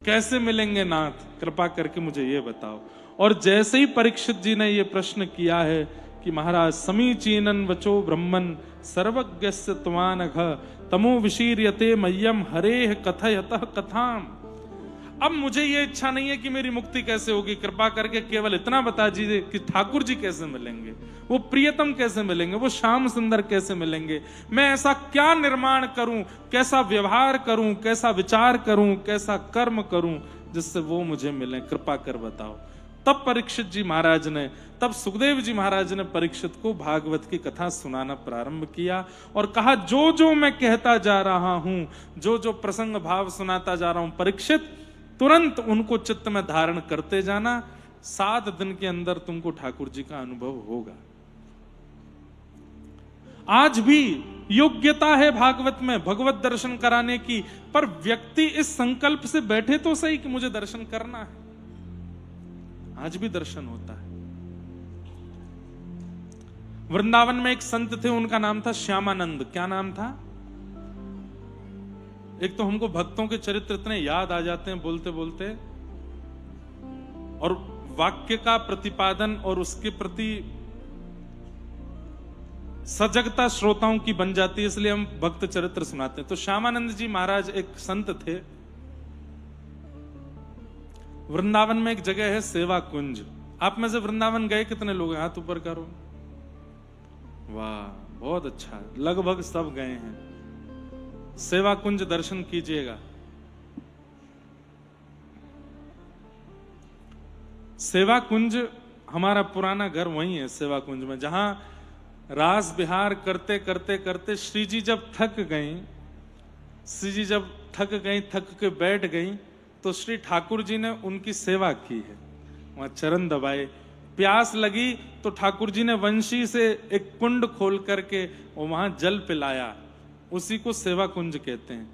कैसे मिलेंगे नाथ, कृपा करके मुझे ये बताओ। और जैसे ही परीक्षित जी ने ये प्रश्न किया है कि महाराज समीचीनन वचो ब्रह्मन सर्वज्ञस्य त्वानघ तमो विशीर्यते मह्यम हरेह कथयतः कथाम। अब मुझे ये इच्छा नहीं है कि मेरी मुक्ति कैसे होगी, कृपा करके केवल इतना बता दीजिए कि ठाकुर जी कैसे मिलेंगे, वो प्रियतम कैसे मिलेंगे, वो श्याम सुंदर कैसे मिलेंगे, मैं ऐसा क्या निर्माण करूं, कैसा व्यवहार करूं, कैसा विचार करूं, कैसा कर्म करूं जिससे वो मुझे मिले, कृपा कर बताओ। तब परीक्षित जी महाराज ने, तब सुखदेव जी महाराज ने परीक्षित को भागवत की कथा सुनाना प्रारंभ किया और कहा जो जो मैं कहता जा रहा हूं, जो जो प्रसंग भाव सुनाता जा रहा हूं, परीक्षित तुरंत उनको चित्त में धारण करते जाना। 7 दिन के अंदर तुमको ठाकुर जी का अनुभव होगा। आज भी योग्यता है भागवत में भगवत दर्शन कराने की, पर व्यक्ति इस संकल्प से बैठे तो सही कि मुझे दर्शन करना है। आज भी दर्शन होता है। वृंदावन में एक संत थे, उनका नाम था श्यामानंद। क्या नाम था? एक तो हमको भक्तों के चरित्र इतने याद आ जाते हैं बोलते बोलते, और वाक्य का प्रतिपादन और उसके प्रति सजगता श्रोताओं की बन जाती है, इसलिए हम भक्त चरित्र सुनाते हैं। तो श्यामानंद जी महाराज एक संत थे। वृंदावन में एक जगह है सेवा कुंज। आप में से वृंदावन गए कितने लोग हैं? हाथ ऊपर करो। वाह, बहुत अच्छा, लगभग सब गए हैं। सेवा कुंज दर्शन कीजिएगा। सेवा कुंज हमारा पुराना घर वही है, सेवा कुंज में, जहां रास विहार करते करते करते श्री जी जब थक गई, थक के बैठ गई, तो श्री ठाकुर जी ने उनकी सेवा की है। वहां चरण दबाए, प्यास लगी तो ठाकुर जी ने वंशी से एक कुंड खोल करके वहां जल पिलाया, उसी को सेवा कुंज कहते हैं।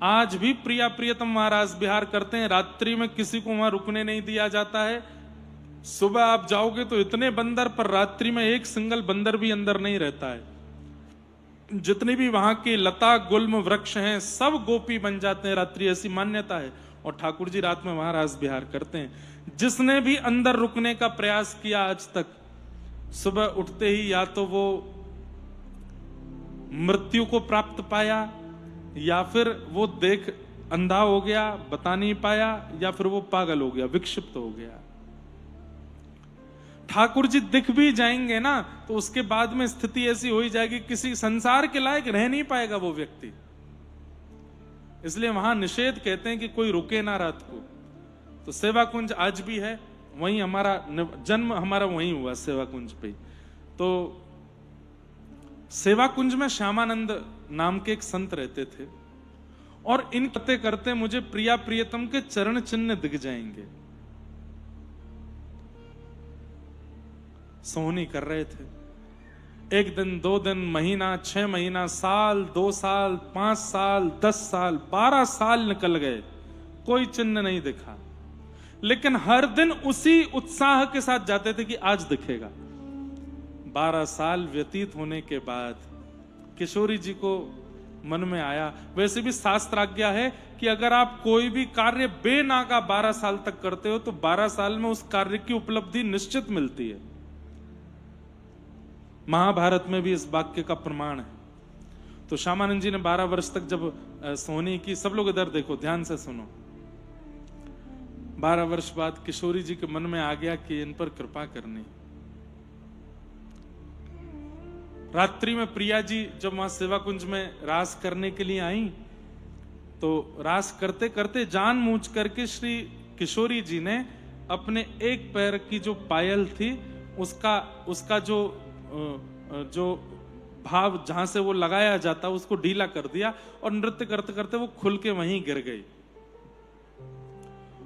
आज भी प्रिया प्रियतम महाराज विहार करते हैं। रात्रि में किसी को वहां रुकने नहीं दिया जाता है। सुबह आप जाओगे तो इतने बंदर, पर रात्रि में एक सिंगल बंदर भी अंदर नहीं रहता है। जितनी भी वहां की लता गुल्म वृक्ष हैं सब गोपी बन जाते हैं रात्रि, ऐसी मान्यता है। और ठाकुर जी रात में वहां रास विहार करते हैं। जिसने भी अंदर रुकने का प्रयास किया आज तक, सुबह उठते ही या तो वो मृत्यु को प्राप्त पाया, या फिर वो देख अंधा हो गया, बता नहीं पाया, या फिर वो पागल हो गया, विक्षिप्त हो गया। ठाकुर जी दिख भी जाएंगे ना, तो उसके बाद में स्थिति ऐसी हो ही जाएगी, किसी संसार के लायक रह नहीं पाएगा वो व्यक्ति। इसलिए वहां निषेध कहते हैं कि कोई रुके ना रात को। तो सेवा कुंज आज भी है, वहीं हमारा जन्म हमारा वहीं हुआ, सेवा कुंज पे। तो सेवा कुंज में श्यामानंद नाम के एक संत रहते थे, और इन करते करते मुझे प्रिया प्रियतम के चरण चिन्ह दिख जाएंगे। सोहनी कर रहे थे। 1 दिन, 2 दिन, महीना, 6 महीना, साल, 2 साल, 5 साल, 10 साल, 12 साल निकल गए, कोई चिन्ह नहीं दिखा। लेकिन हर दिन उसी उत्साह के साथ जाते थे कि आज दिखेगा। 12 साल व्यतीत होने के बाद किशोरी जी को मन में आया, वैसे भी शास्त्राज्ञा है कि अगर आप कोई भी कार्य बेनागा 12 साल तक करते हो तो 12 साल में उस कार्य की उपलब्धि निश्चित मिलती है। महाभारत में भी इस वाक्य का प्रमाण है। तो श्यामानंद जी ने 12 वर्ष तक जब सोहनी की, सब लोग इधर देखो, ध्यान से सुनो। 12 वर्ष बाद किशोरी जी के मन में आ गया कि इन पर कृपा करनी। रात्रि में प्रिया जी जब वहां सेवा कुंज में रास करने के लिए आई, तो रास करते करते जान मूझ करके श्री किशोरी जी ने अपने एक पैर की जो पायल थी उसका जो भाव जहां से वो लगाया जाता उसको ढीला कर दिया, और नृत्य करते करते वो खुल के वहीं गिर गई।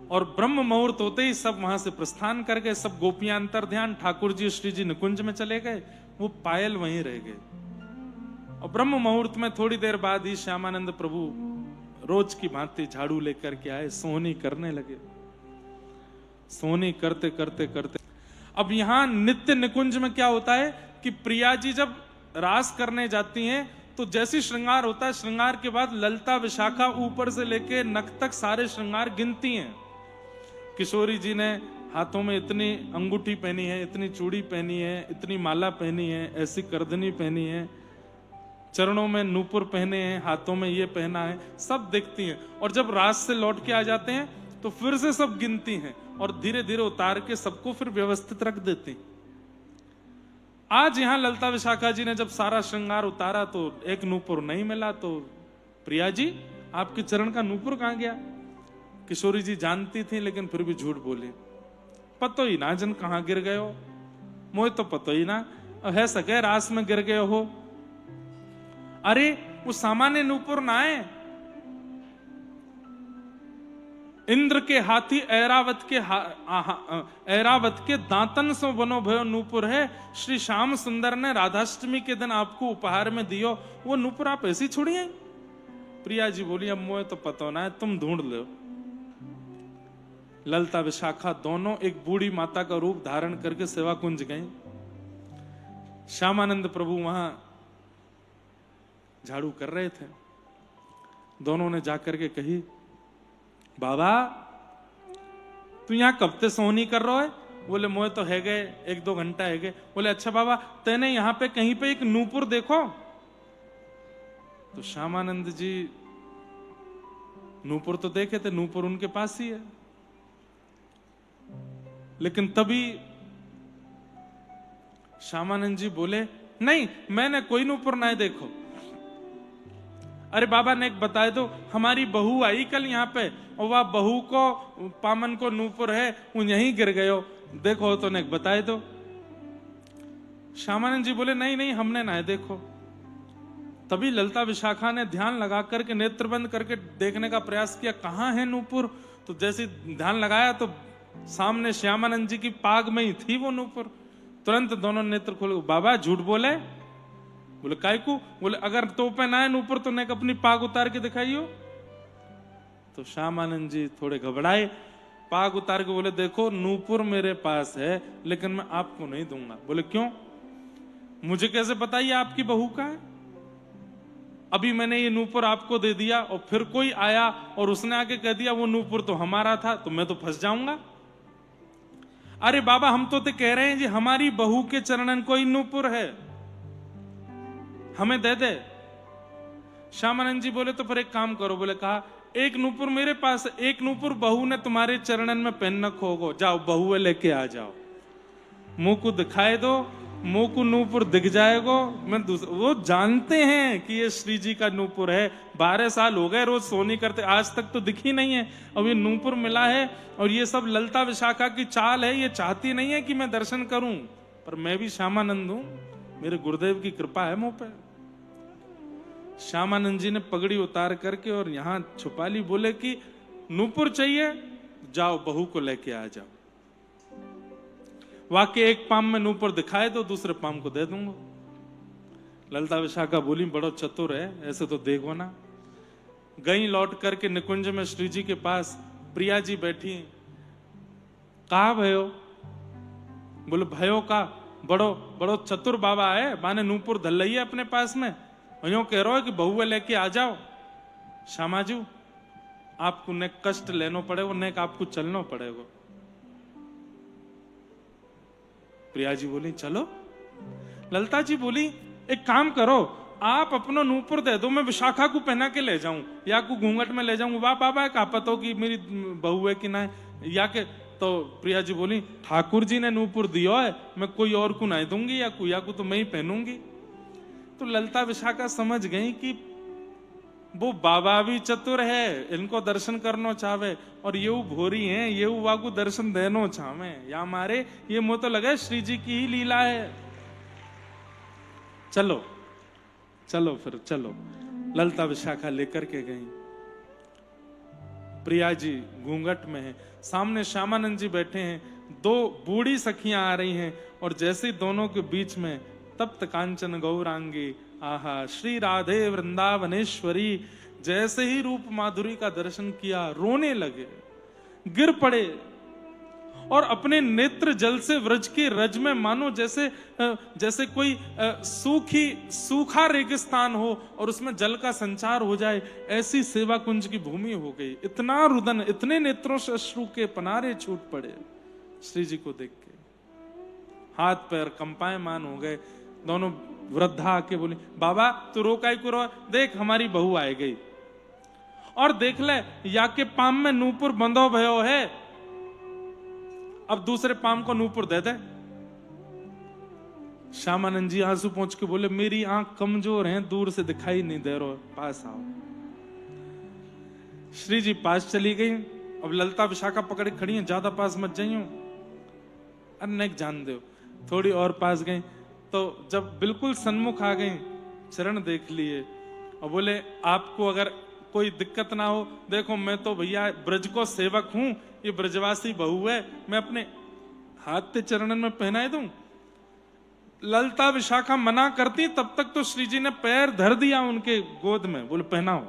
और ब्रह्म मुहूर्त होते ही सब वहां से प्रस्थान कर गए। सब गोपियां अंतर ध्यान, ठाकुर जी श्री जी निकुंज में चले गए, वो पायल वहीं रह गए। और ब्रह्म मुहूर्त में थोड़ी देर बाद ही श्यामानंद प्रभु रोज की भांति झाड़ू लेकर के आए, सोहनी करने लगे। सोहनी करते करते करते अब यहां नित्य निकुंज में क्या होता है कि प्रिया जी जब रास करने जाती हैं तो जैसी श्रृंगार होता है, श्रृंगार के बाद ललता विशाखा ऊपर से लेके नख तक सारे श्रृंगार गिनती हैं। किशोरी जी ने हाथों में इतनी अंगूठी पहनी है, इतनी चूड़ी पहनी है, इतनी माला पहनी है, ऐसी करदनी पहनी है, चरणों में नूपुर पहने हैं, हाथों में ये पहना है, सब देखती हैं। और जब रात से लौट के आ जाते हैं तो फिर से सब गिनती हैं और धीरे धीरे उतार के सबको फिर व्यवस्थित रख देती हैं। आज यहां ललता विशाखा जी ने जब सारा श्रृंगार उतारा तो एक नूपुर नहीं मिला। तो प्रिया जी, आपके चरण का नूपुर कहां गया? किशोरी जी जानती थी लेकिन फिर भी झूठ बोली, पतो ही ना जन कहां गिर गए हो, मोहे तो पतो ही ना, है सके रास में गिर गए हो। अरे वो सामान्य नूपुर ना है, इंद्र के हाथी ऐरावत के दांतन सो बनो भयो नूपुर है। श्री श्याम सुंदर ने राधाष्टमी के दिन आपको उपहार में दियो, वो नूपुर आप ऐसी छोड़िए? प्रिया जी बोली, अब मुझे तो पता ना है, तुम ढूंढ लो। ललता विशाखा दोनों एक बूढ़ी माता का रूप धारण करके सेवा कुंज गई। श्यामानंद प्रभु वहां झाड़ू कर रहे थे। दोनों ने जाकर के कही, बाबा तू यहां कब ते सोनी कर रहा है? बोले, मोए तो है गए 1-2 घंटा है गए। बोले, अच्छा बाबा तेने यहां पे कहीं पे एक नूपुर देखो? तो श्यामानंद जी नूपुर तो देखे थे, नूपुर उनके पास ही है, लेकिन तभी श्यामानंद जी बोले, नहीं मैंने कोई नूपुर ना देखो। अरे बाबा ने एक बताए दो, हमारी बहू आई कल यहाँ पे और वह बहू को पामन को नूपुर है, वो यहीं गिर गयो, देखो तो ने बताए दो। श्यामानंद जी बोले, नहीं नहीं हमने ना देखो। तभी ललता विशाखा ने ध्यान लगा करके नेत्र बंद करके देखने का प्रयास किया, कहां है नूपुर। तो जैसे ध्यान लगाया तो सामने श्यामानंद जी की पाग में ही थी वो नूपुर। तुरंत दोनों नेत्र खोले। बाबा झूठ बोले? बोले, काय को? बोले, अगर तो पे ना है नूपुर तो नेक अपनी पाग उतार के दिखाइयो। तो श्यामानंद जी थोड़े घबराए, पाग उतार के बोले, देखो नूपुर मेरे पास है लेकिन मैं आपको नहीं दूंगा। बोले, क्यों? मुझे कैसे पता ये आपकी बहू का है? अभी मैंने ये नूपुर आपको दे दिया और फिर कोई आया और उसने आके कह दिया वो नूपुर तो हमारा था, तो मैं तो फंस जाऊंगा। अरे बाबा हम तो कह रहे हैं जी हमारी बहू के चरणन कोई नूपुर है, हमें दे दे। श्यामानंद जी बोले, तो फिर एक काम करो। बोले, कहा एक नूपुर मेरे पास है, एक नूपुर बहू ने तुम्हारे चरणन में पहन रखो होगो, जाओ बहू लेके आ जाओ, मुंह को दिखाए दो, मुंह को नूपुर दिख जाएगो। मैं वो जानते हैं कि ये श्री जी का नूपुर है, 12 साल हो गए रोज सोनी करते, आज तक तो दिखी नहीं है, अब ये नूपुर मिला है। और ये सब ललता विशाखा की चाल है, ये चाहती नहीं है कि मैं दर्शन करूं, पर मैं भी श्यामानंद हूं, मेरे गुरुदेव की कृपा है मुंह पे। श्यामानंद जी ने पगड़ी उतार करके और यहां छुपा ली। बोले कि नूपुर चाहिए, जाओ बहू को लेके आ जाओ। वाकई एक पाम में नूपुर दिखाए तो दूसरे पाम को दे दूंगा। ललता विशाखा बोली, बड़ो चतुर है, ऐसे तो देखो ना। गई लौट करके निकुंज में श्री जी के पास प्रिया जी बैठी, कहा भयो? बोले, भयो का बड़ो बड़ो चतुर बाबा है, माने नूपुर धल रही है अपने पास में, यो कह रहा है कि बहुए लेके आ जाओ। श्यामाजू आपको ने कष्ट लेना पड़ेगा, ने आपको चलना पड़ेगा। प्रिया जी बोली, चलो। ललता जी बोली, एक काम करो, आप अपना नूपुर दे दो, मैं विशाखा को पहना के ले जाऊं या को घूंघट में ले जाऊं। वाह बाबा का पता हो कि मेरी बहू है कि ना है या के। तो प्रिया जी बोली, ठाकुर जी ने नूपुर दियो है, मैं कोई और को नहीं दूंगी, या को तो मैं ही पहनूंगी। तो ललता विशाखा समझ गई कि वो बाबा भी चतुर है, इनको दर्शन करना चाहे, और ये भोरी हैं, ये वाकू दर्शन देनो चाहे, या मारे ये मुंह तो लगे श्री जी की ही लीला है। चलो चलो फिर चलो। ललता विशाखा लेकर के गई। प्रिया जी घूंघट में है, सामने श्यामानंद जी बैठे हैं, 2 बूढ़ी सखियां आ रही हैं, और जैसे दोनों के बीच में तप्त कांचन गौरांगी, आहा श्री राधे वृंदावनेश्वरी, जैसे ही रूप माधुरी का दर्शन किया रोने लगे, गिर पड़े, और अपने नेत्र जल से व्रज के रज में मानो जैसे कोई सूखा रेगिस्तान हो और उसमें जल का संचार हो जाए, ऐसी सेवा कुंज की भूमि हो गई। इतना रुदन, इतने नेत्रों से अश्रु के पनारे छूट पड़े श्री जी को देख के, हाथ पैर कंपायमान हो गए। दोनों वृद्धा आके बोली, बाबा तू रोकाई को, देख हमारी बहू आ गई, और देख ले या के पाम में नूपुर बंधो भयो है, अब दूसरे पाम को नूपुर दे दे। श्यामानंद जी आंसू पहुंच के बोले, मेरी आंख कमजोर है, दूर से दिखाई नहीं दे रहा, पास आओ। श्री जी पास चली गई। अब ललता विशाखा पकड़े खड़ी हैं, ज्यादा पास मत जाइयो, अनेक जान दो। थोड़ी और पास गई तो जब बिल्कुल सन्मुख आ गई, चरण देख लिए और बोले, आपको अगर कोई दिक्कत ना हो, देखो मैं तो भैया ब्रज को सेवक हूं, ये ब्रजवासी बहू है, मैं अपने हाथ ते चरणन में पहनाए दूं। ललता विशाखा मना करती, तब तक तो श्री जी ने पैर धर दिया उनके गोद में, बोले पहनाओ।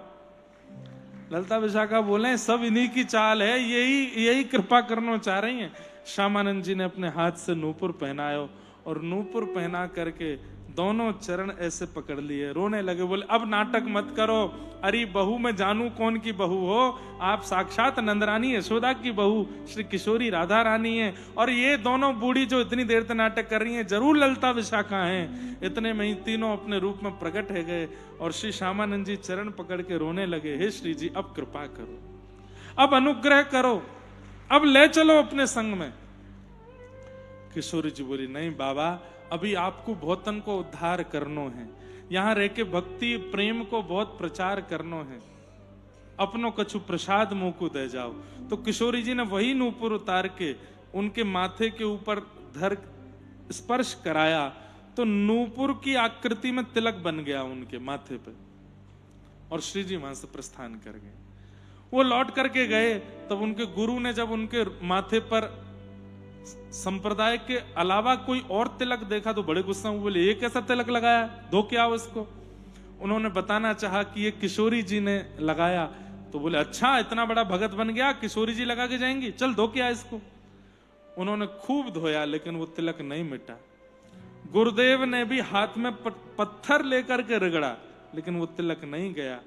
ललता विशाखा बोले, सब इन्हीं की चाल है, यही कृपा करना चाह रही हैं। श्यामानंद जी ने अपने हाथ से नूपुर पहनायो और नूपुर पहना करके दोनों चरण ऐसे पकड़ लिए, रोने लगे। बोले, अब नाटक मत करो, अरे बहू मैं जानू कौन की बहू हो, आप साक्षात नंदरानी यशोदा की बहू श्री किशोरी राधा रानी है, और ये दोनों बूढ़ी जो इतनी देर तक नाटक कर रही हैं जरूर ललता विशाखा हैं। इतने में ही तीनों अपने रूप में प्रकट है गए और श्री श्यामानंद जी चरण पकड़ के रोने लगे, हे श्री जी अब कृपा करो, अब अनुग्रह करो, अब ले चलो अपने संग में। किशोरी जी बोली, नहीं बाबा, अभी आपको बहुतन को उद्धार करनो है, यहाँ रह के भक्ति प्रेम को बहुत प्रचार करनो है, अपनों कछु प्रसाद मुंह को दे जाओ। तो किशोरी जी ने वही नूपुर उतार के उनके माथे के ऊपर धर स्पर्श कराया, तो नूपुर की आकृति में तिलक बन गया उनके माथे पे, और श्री जी वहां से प्रस्थान कर गए। वो लौट करके गए, तब उनके गुरु ने जब उनके माथे पर संप्रदाय के अलावा कोई और तिलक देखा तो बड़े गुस्सा हुए, बोले ये कैसा तिलक लगाया, धो के आओ इसको। उन्होंने बताना चाहा कि ये किशोरी जी ने लगाया, तो बोले अच्छा इतना बड़ा भगत बन गया, किशोरी जी लगा के जाएंगी, चल धो के आ इसको। उन्होंने खूब धोया, लेकिन वो तिलक नहीं मिटा। गुरुदेव ने भी हाथ में पत्थर लेकर के रगड़ा, लेकिन वो तिलक नहीं गया।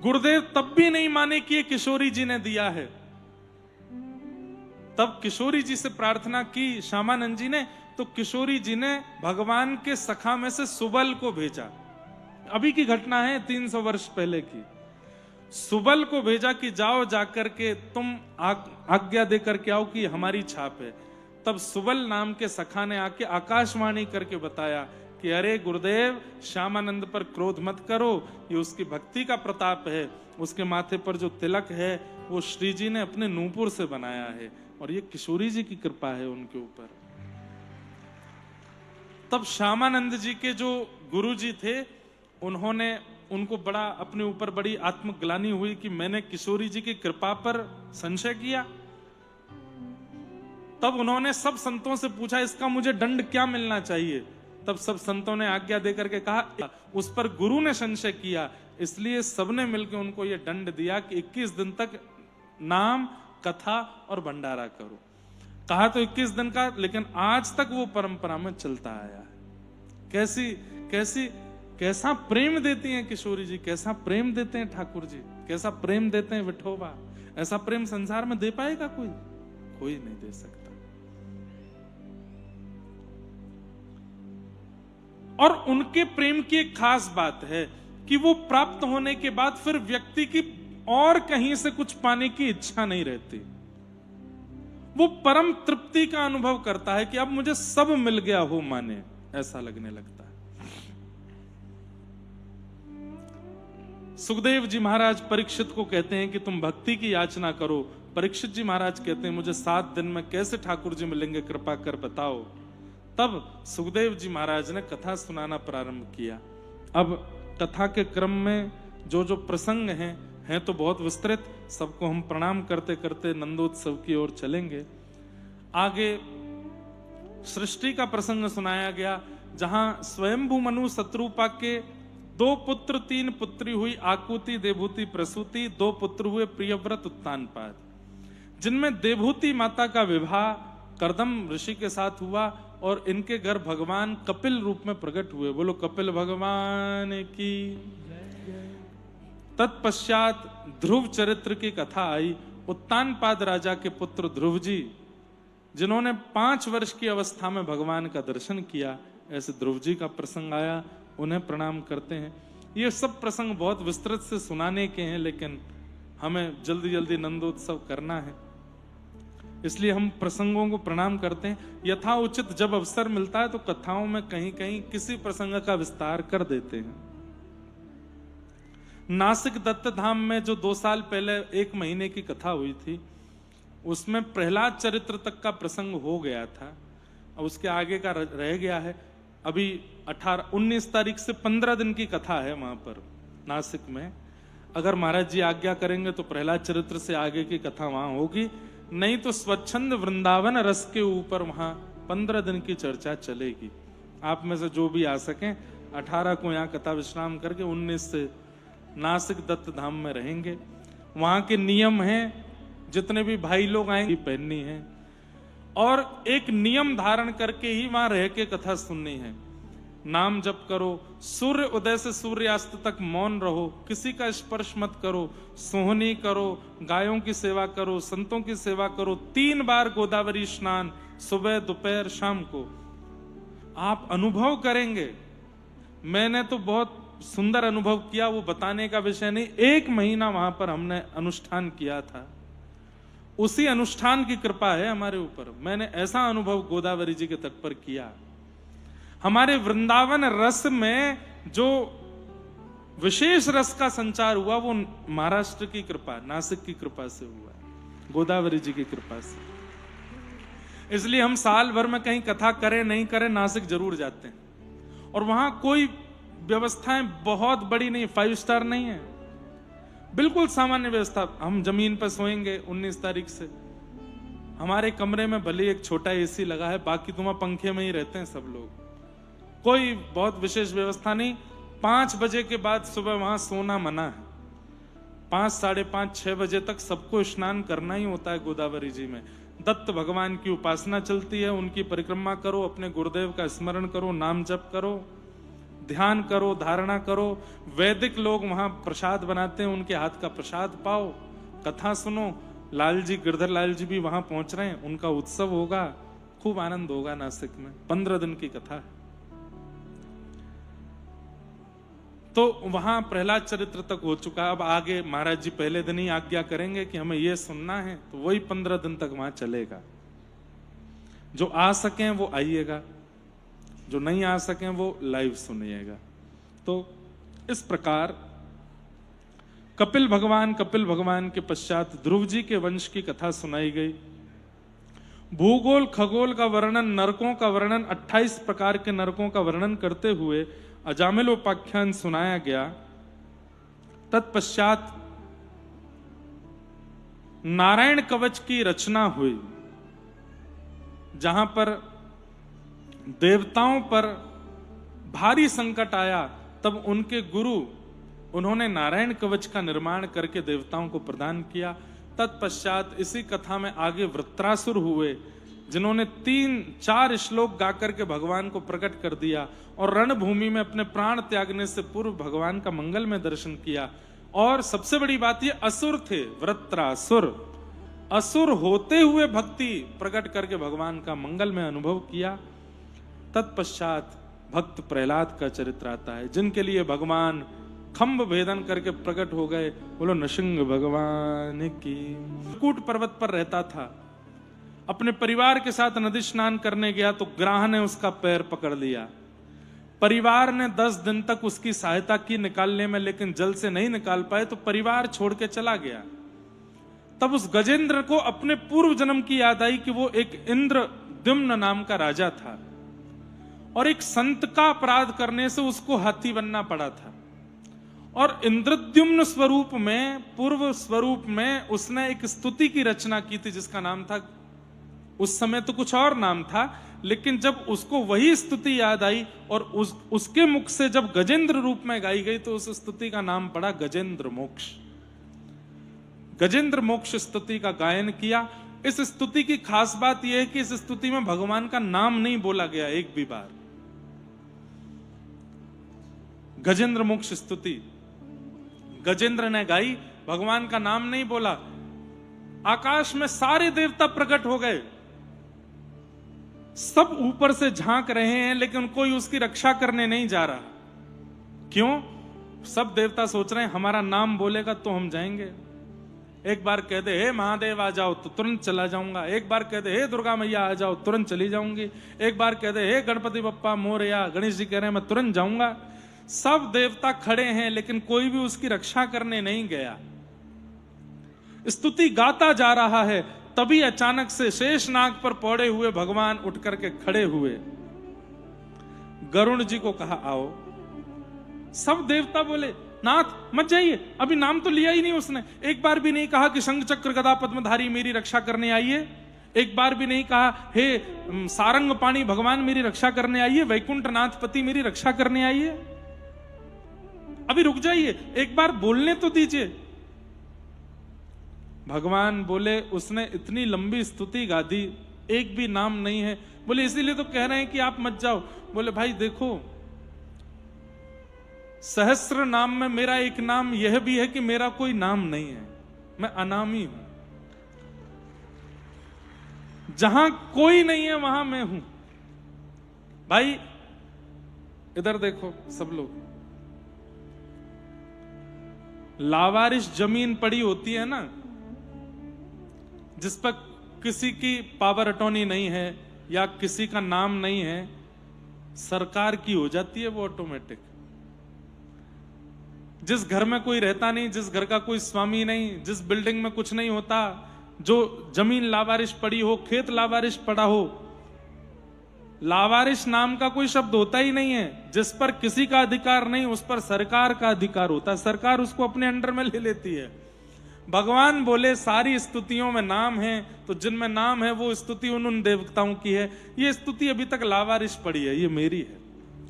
गुरुदेव तब भी नहीं माने कि ये किशोरी जी ने दिया है। तब किशोरी जी से प्रार्थना की श्यामानंद जी ने, तो किशोरी जी ने भगवान के सखा में से सुबल को भेजा। अभी की घटना है, 300 वर्ष पहले की। सुबल को भेजा कि जाओ जाकर के तुम आज्ञा दे करके आओ कि हमारी छाप है। तब सुबल नाम के सखा ने आके आकाशवाणी करके बताया कि अरे गुरुदेव, श्यामानंद पर क्रोध मत करो, ये उसकी भक्ति का प्रताप है, उसके माथे पर जो तिलक है वो श्री जी ने अपने नूपुर से बनाया है, और ये किशोरी जी की कृपा है उनके ऊपर। तब श्यामानंद जी के जो गुरु जी थे, उन्होंने उनको बड़ा अपने ऊपर बड़ी आत्मग्लानि हुई कि मैंने किशोरी जी की कृपा पर संशय किया। तब उन्होंने सब संतों से पूछा, इसका मुझे दंड क्या मिलना चाहिए। तब सब संतों ने आज्ञा देकर के कहा, उस पर गुरु ने संशय किया, इसलिए सबने मिलकर उनको यह दंड दिया कि 21 दिन तक नाम, कथा और भंडारा करो। कहा तो 21 दिन का, लेकिन आज तक वो परंपरा में चलता आया है। कैसा प्रेम देती हैं किशोरी जी, कैसा प्रेम देते हैं ठाकुर जी, कैसा प्रेम देते हैं विठोबा। ऐसा प्रेम संसार में दे पाएगा कोई नहीं दे सकता। और उनके प्रेम की एक खास बात है कि वो प्राप्त होने के बाद फिर व्यक्ति की और कहीं से कुछ पाने की इच्छा नहीं रहती। वो परम तृप्ति का अनुभव करता है कि अब मुझे सब मिल गया हो माने, ऐसा लगने लगता है। सुखदेव जी महाराज परीक्षित को कहते हैं कि तुम भक्ति की याचना करो। परीक्षित जी महाराज कहते हैं, मुझे 7 दिन में कैसे ठाकुर जी मिलेंगे, कृपा कर बताओ। तब सुखदेव जी महाराज ने कथा सुनाना प्रारंभ किया। अब कथा के क्रम में जो जो प्रसंग हैं तो बहुत विस्तृत, सबको हम प्रणाम करते करते नंदोत्सव की ओर चलेंगे। आगे सृष्टि का प्रसंग सुनाया गया, जहां स्वयंभू मनु शत्रुपा के 2 पुत्र 3 पुत्री हुई, आकुति देवभूति प्रसूति, 2 पुत्र हुए प्रियव्रत उत्तानपाद। जिनमें देवहूति माता का विवाह कर्दम ऋषि के साथ हुआ और इनके घर भगवान कपिल रूप में प्रकट हुए। बोलो कपिल भगवान की। तत्पश्चात ध्रुव चरित्र की कथा आई। उत्तानपाद राजा के पुत्र ध्रुव जी, जिन्होंने 5 वर्ष की अवस्था में भगवान का दर्शन किया, ऐसे ध्रुव जी का प्रसंग आया, उन्हें प्रणाम करते हैं। ये सब प्रसंग बहुत विस्तृत से सुनाने के हैं, लेकिन हमें जल्दी जल्दी नंदोत्सव करना है, इसलिए हम प्रसंगों को प्रणाम करते हैं। यथा उचित जब अवसर मिलता है तो कथाओं में कहीं कहीं किसी प्रसंग का विस्तार कर देते हैं। नासिक दत्त धाम में जो 2 साल पहले 1 महीने की कथा हुई थी, उसमें प्रहलाद चरित्र तक का प्रसंग हो गया था, अब उसके आगे का रह गया है। अभी 19 तारीख से 15 दिन की कथा है वहां पर नासिक में। अगर महाराज जी आज्ञा करेंगे तो प्रहलाद चरित्र से आगे की कथा वहां होगी, नहीं तो स्वच्छंद वृंदावन रस के ऊपर वहां 15 दिन की चर्चा चलेगी। आप में से जो भी आ सकें, 18 को यहाँ कथा विश्राम करके 19 से नासिक दत्त धाम में रहेंगे। वहां के नियम हैं, जितने भी भाई लोग आएंगे पहननी है, और एक नियम धारण करके ही वहां रह के कथा सुननी है। नाम जप करो, सूर्य उदय से सूर्यास्त तक मौन रहो, किसी का स्पर्श मत करो, सोहनी करो, गायों की सेवा करो, संतों की सेवा करो, 3 बार गोदावरी स्नान, सुबह दोपहर शाम को। आप अनुभव करेंगे, मैंने तो बहुत सुंदर अनुभव किया, वो बताने का विषय नहीं। 1 महीना वहां पर हमने अनुष्ठान किया था, उसी अनुष्ठान की कृपा है हमारे ऊपर। मैंने ऐसा अनुभव गोदावरी जी के तट पर किया। हमारे वृंदावन रस में जो विशेष रस का संचार हुआ वो महाराष्ट्र की कृपा, नासिक की कृपा से हुआ, गोदावरी जी की कृपा से। इसलिए हम साल भर में कहीं कथा करें नहीं करें, नासिक जरूर जाते हैं। और वहां कोई व्यवस्थाएं बहुत बड़ी नहीं, 5 स्टार नहीं है, बिल्कुल सामान्य व्यवस्था। हम जमीन पर सोएंगे 19 तारीख से, हमारे कमरे में भले एक छोटा एसी लगा है, बाकी तो वहां पंखे में ही रहते हैं सब लोग, कोई बहुत विशेष व्यवस्था नहीं। 5 बजे के बाद सुबह वहां सोना मना है। 5, साढ़े 5, 6 बजे तक सबको स्नान करना ही होता है गोदावरी जी में। दत्त भगवान की उपासना चलती है, उनकी परिक्रमा करो, अपने गुरुदेव का स्मरण करो, नाम जप करो, ध्यान करो, धारणा करो। वैदिक लोग वहां प्रसाद बनाते हैं, उनके हाथ का प्रसाद पाओ, कथा सुनो। लाल जी, गिरधर लाल जी भी वहां पहुंच रहे हैं, उनका उत्सव होगा, खूब आनंद होगा नासिक में। 15 दिन की कथा है। तो वहां प्रहलाद चरित्र तक हो चुका। अब आगे महाराज जी पहले दिन ही आज्ञा करेंगे कि हमें यह सुनना है, तो वही 15 दिन तक वहां चलेगा। जो आ सकें वो आइएगा, जो नहीं आ सकें वो लाइव सुनिएगा। तो इस प्रकार कपिल भगवान के पश्चात ध्रुव जी के वंश की कथा सुनाई गई। भूगोल खगोल का वर्णन, नरकों का वर्णन, 28 प्रकार के नरकों का वर्णन करते हुए अजामिलोपाख्यान सुनाया गया। तत्पश्चात नारायण कवच की रचना हुई, जहां पर देवताओं पर भारी संकट आया, तब उनके गुरु, उन्होंने नारायण कवच का निर्माण करके देवताओं को प्रदान किया। तत्पश्चात इसी कथा में आगे वृत्रासुर हुए, जिन्होंने 3-4 श्लोक गाकर के भगवान को प्रकट कर दिया और रणभूमि में अपने प्राण त्यागने से पूर्व भगवान का मंगल में दर्शन किया। और सबसे बड़ी बात, ये असुर थे, वृत्रासुर। असुर होते हुए भक्ति प्रकट करके भगवान का मंगल में अनुभव किया। तत्पश्चात भक्त प्रहलाद का चरित्र आता है, जिनके लिए भगवान खंभ भेदन करके प्रकट हो गए। बोलो नृसिंह भगवान की। कूट पर्वत पर रहता था, अपने परिवार के साथ नदी स्नान करने गया तो ग्राह ने उसका पैर पकड़ लिया। परिवार ने 10 दिन तक उसकी सहायता की निकालने में, लेकिन जल से नहीं निकाल पाए तो परिवार छोड़ के चला गया। तब उस गजेंद्र को अपने पूर्व जन्म की याद आई कि वो एक इंद्रद्युम्न नाम का राजा था और एक संत का अपराध करने से उसको हाथी बनना पड़ा था। और इंद्रद्युम्न स्वरूप में, पूर्व स्वरूप में उसने एक स्तुति की रचना की थी, जिसका नाम था, उस समय तो कुछ और नाम था, लेकिन जब उसको वही स्तुति याद आई और उसके मुख से जब गजेंद्र रूप में गाई गई तो उस स्तुति का नाम पड़ा गजेंद्र मोक्ष। गजेंद्र मोक्ष स्तुति का गायन किया। इस स्तुति की खास बात यह है कि इस स्तुति में भगवान का नाम नहीं बोला गया एक भी बार। गजेंद्र मोक्ष स्तुति गजेंद्र ने गाई, भगवान का नाम नहीं बोला। आकाश में सारे देवता प्रकट हो गए, सब ऊपर से झांक रहे हैं, लेकिन कोई उसकी रक्षा करने नहीं जा रहा। क्यों? सब देवता सोच रहे हैं हमारा नाम बोलेगा तो हम जाएंगे। एक बार कह दे हे महादेव आ जाओ तो तुरंत चला जाऊंगा, एक बार कह दे हे दुर्गा मैया आ जाओ तुरंत चली जाऊंगी, एक बार कह दे हे गणपति बप्पा मोरया, गणेश जी कह रहे हैं मैं तुरंत जाऊंगा। सब देवता खड़े हैं लेकिन कोई भी उसकी रक्षा करने नहीं गया। स्तुति गाता जा रहा है, तभी अचानक से शेषनाग पर पौड़े हुए भगवान उठ करके खड़े हुए। गरुड़ जी को कहा आओ। सब देवता बोले नाथ मत जाइए, अभी नाम तो लिया ही नहीं उसने। एक बार भी नहीं कहा कि शंख चक्र गदा पद्मधारी मेरी रक्षा करने आइए, एक बार भी नहीं कहा हे सारंग पाणी भगवान मेरी रक्षा करने आइए, वैकुंठ नाथ पति मेरी रक्षा करने आइए। अभी रुक जाइए, एक बार बोलने तो दीजिए। भगवान बोले उसने इतनी लंबी स्तुति गा दी, एक भी नाम नहीं है। बोले इसीलिए तो कह रहे हैं कि आप मत जाओ। बोले भाई देखो, सहस्र नाम में मेरा एक नाम यह भी है कि मेरा कोई नाम नहीं है, मैं अनामी हूं। जहां कोई नहीं है वहां मैं हूं। भाई इधर देखो सब लोग, लावारिश जमीन पड़ी होती है ना, जिस पर किसी की पावर अटॉर्नी नहीं है या किसी का नाम नहीं है, सरकार की हो जाती है वो ऑटोमेटिक। जिस घर में कोई रहता नहीं, जिस घर का कोई स्वामी नहीं, जिस बिल्डिंग में कुछ नहीं होता, जो जमीन लावारिश पड़ी हो, खेत लावारिश पड़ा हो, लावारिश नाम का कोई शब्द होता ही नहीं है। जिस पर किसी का अधिकार नहीं उस पर सरकार का अधिकार होता है, सरकार उसको अपने अंडर में ले लेती है। भगवान बोले सारी स्तुतियों में नाम है, तो जिनमें नाम है वो स्तुति उन देवताओं की है। ये स्तुति अभी तक लावारिश पड़ी है, ये मेरी है,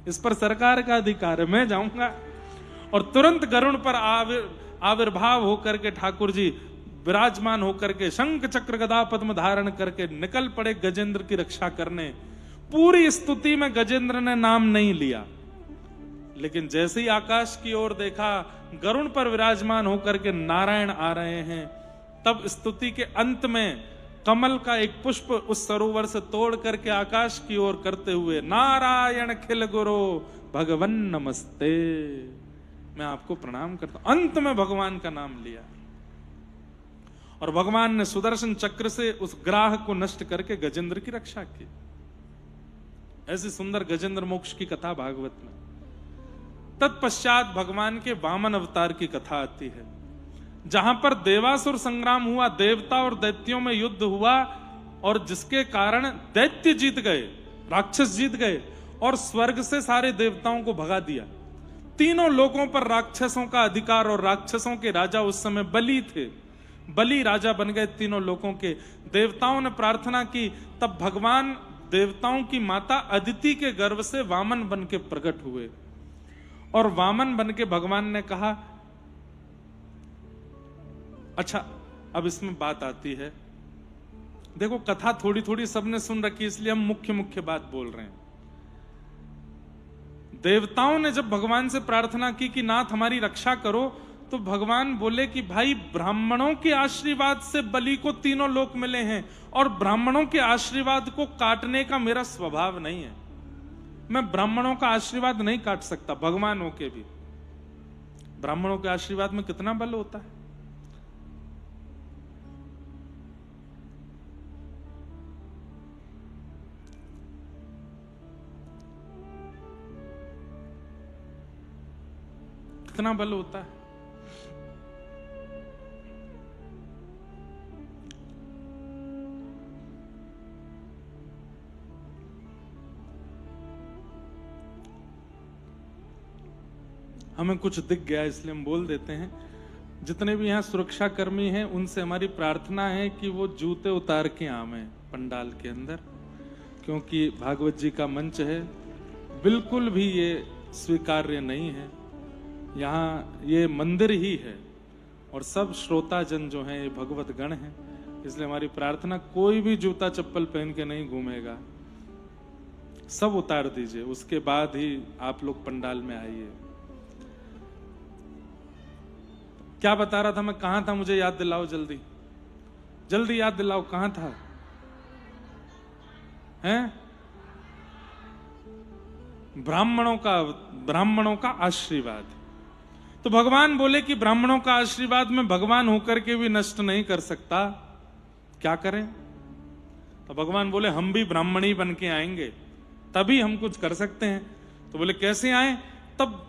इस पर सरकार का अधिकार है, मैं जाऊंगा। और तुरंत गरुड़ पर आविर्भाव होकर के ठाकुर जी विराजमान होकर के शंख चक्र गदा पद्म धारण करके निकल पड़े गजेंद्र की रक्षा करने। पूरी स्तुति में गजेंद्र ने नाम नहीं लिया, लेकिन जैसे ही आकाश की ओर देखा, गरुड़ पर विराजमान होकर के नारायण आ रहे हैं, तब स्तुति के अंत में कमल का एक पुष्प उस सरोवर से तोड़ करके आकाश की ओर करते हुए नारायण खिल गुरु भगवन नमस्ते, मैं आपको प्रणाम करता हूं। अंत में भगवान का नाम लिया और भगवान ने सुदर्शन चक्र से उस ग्राह को नष्ट करके गजेंद्र की रक्षा की। ऐसी सुंदर गजेंद्र मोक्ष की कथा भागवत में। तत्पश्चात भगवान के वामन अवतार की कथा आती है, जहां पर देवासुर संग्राम हुआ, देवता और दैत्यों में युद्ध हुआ, और जिसके कारण दैत्य जीत गए, राक्षस जीत गए, और स्वर्ग से सारे देवताओं को भगा दिया। तीनों लोगों पर राक्षसों का अधिकार, और राक्षसों के राजा उस समय बलि थे। बलि राजा बन गए तीनों लोगों के। देवताओं ने प्रार्थना की, तब भगवान देवताओं की माता अदिति के गर्भ से वामन बन के प्रकट हुए, और वामन बन के भगवान ने कहा, अच्छा अब इसमें बात आती है, देखो कथा थोड़ी थोड़ी सबने सुन रखी, इसलिए हम मुख्य मुख्य बात बोल रहे हैं। देवताओं ने जब भगवान से प्रार्थना की कि नाथ हमारी रक्षा करो, तो भगवान बोले कि भाई ब्राह्मणों के आशीर्वाद से बलि को तीनों लोक मिले हैं, और ब्राह्मणों के आशीर्वाद को काटने का मेरा स्वभाव नहीं है। मैं ब्राह्मणों का आशीर्वाद नहीं काट सकता, भगवान होके भी। ब्राह्मणों के आशीर्वाद में कितना बल होता है। कितना बल होता है। हमें कुछ दिख गया इसलिए हम बोल देते हैं। जितने भी यहाँ सुरक्षा कर्मी हैं उनसे हमारी प्रार्थना है कि वो जूते उतार के आवें पंडाल के अंदर, क्योंकि भागवत जी का मंच है, बिल्कुल भी ये स्वीकार्य नहीं है। यहाँ ये मंदिर ही है और सब श्रोताजन जो हैं ये भगवत गण हैं, इसलिए हमारी प्रार्थना कोई भी जूता चप्पल पहन के नहीं घूमेगा, सब उतार दीजिए, उसके बाद ही आप लोग पंडाल में आइए। क्या बता रहा था मैं, कहां था, मुझे याद दिलाओ, जल्दी जल्दी याद दिलाओ, कहां था? हैं? ब्राह्मणों का आशीर्वाद। तो भगवान बोले कि ब्राह्मणों का आशीर्वाद में भगवान होकर के भी नष्ट नहीं कर सकता, क्या करें? तो भगवान बोले हम भी ब्राह्मणी बन के आएंगे, तभी हम कुछ कर सकते हैं। तो बोले कैसे आए? तब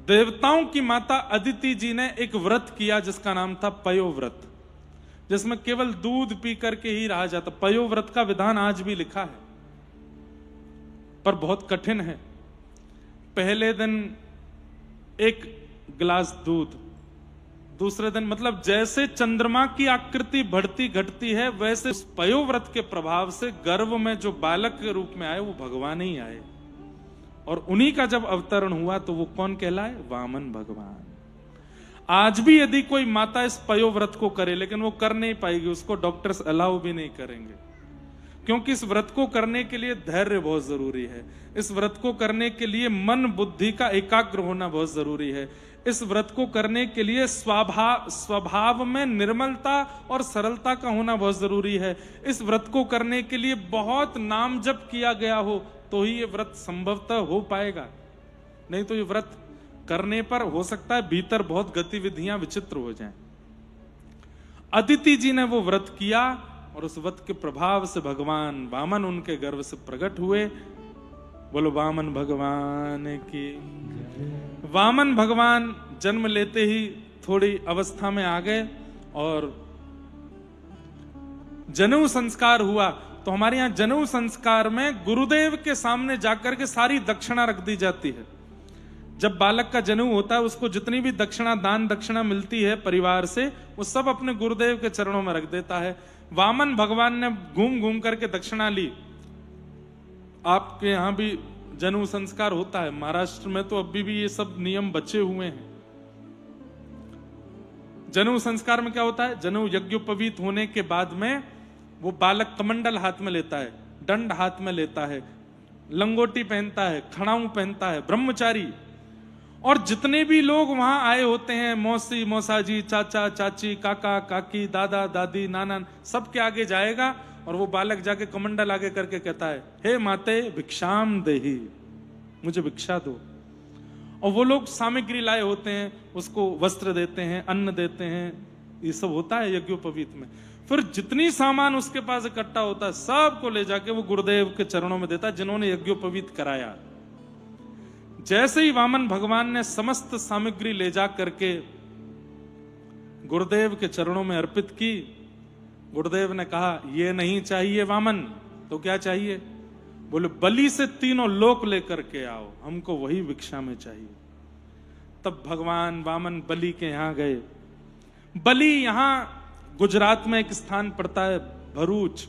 देवताओं की माता अदिति जी ने एक व्रत किया जिसका नाम था पयो व्रत, जिसमें केवल दूध पी करके ही रहा जाता। पयो व्रत का विधान आज भी लिखा है, पर बहुत कठिन है। पहले दिन एक गिलास दूध, दूसरे दिन, मतलब जैसे चंद्रमा की आकृति बढ़ती घटती है वैसे उस पयोव्रत के प्रभाव से गर्भ में जो बालक के रूप में आए वो भगवान ही आए, और उन्हीं का जब अवतरण हुआ तो वो कौन कहलाए? वामन भगवान। आज भी यदि कोई माता इस पयोव्रत को करे, लेकिन वो कर नहीं पाएगी, उसको डॉक्टर्स अलाउ भी नहीं करेंगे, क्योंकि इस व्रत को करने के लिए धैर्य बहुत जरूरी है, इस व्रत को करने के लिए मन बुद्धि का एकाग्र होना बहुत जरूरी है, इस व्रत को करने के लिए स्वभाव में निर्मलता और सरलता का होना बहुत जरूरी है, इस व्रत को करने के लिए बहुत नाम जप किया गया हो तो ही ये व्रत संभवतः हो पाएगा, नहीं तो ये व्रत करने पर हो सकता है भीतर बहुत गतिविधियां विचित्र हो जाएं। अदिति जी ने वो व्रत किया और उस व्रत के प्रभाव से भगवान वामन उनके गर्भ से प्रकट हुए। बोलो वामन भगवान की। वामन भगवान जन्म लेते ही थोड़ी अवस्था में आ गए और जनेऊ संस्कार हुआ। तो हमारे यहां जनेऊ संस्कार में गुरुदेव के सामने जाकर के सारी दक्षिणा रख दी जाती है। जब बालक का जनेऊ होता है उसको जितनी भी दक्षिणा, दान दक्षिणा मिलती है परिवार से, वो सब अपने गुरुदेव के चरणों में रख देता है। वामन भगवान ने घूम घूम करके दक्षिणा ली। आपके यहां भी जनेऊ संस्कार होता है, महाराष्ट्र में तो अभी भी ये सब नियम बचे हुए हैं। जनेऊ संस्कार में क्या होता है? जनेऊ यज्ञोपवीत होने के बाद में वो बालक कमंडल हाथ में लेता है, दंड हाथ में लेता है, लंगोटी पहनता है, खड़ाऊ पहनता है, ब्रह्मचारी। और जितने भी लोग वहां आए होते हैं, मौसी मौसाजी, चाचा चाची, काका काकी, दादा दादी, नाना, सबके आगे जाएगा और वो बालक जाके कमंडल आगे करके कहता है, हे माते भिक्षाम देही, मुझे भिक्षा दो। और वो लोग सामग्री लाए होते हैं, उसको वस्त्र देते हैं, अन्न देते हैं, ये सब होता है यज्ञोपवीत में। फिर जितनी सामान उसके पास इकट्ठा होता है सबको ले जाके वो गुरुदेव के चरणों में देता है जिन्होंने यज्ञोपवीत कराया। जैसे ही वामन भगवान ने समस्त सामग्री ले जा करके गुरुदेव के चरणों में अर्पित की, गुरुदेव ने कहा ये नहीं चाहिए वामन, तो क्या चाहिए? बोले बलि से तीनों लोक लेकर के आओ, हमको वही भिक्षा में चाहिए। तब भगवान वामन बलि के यहां गए। बलि यहां गुजरात में एक स्थान पड़ता है भरूच,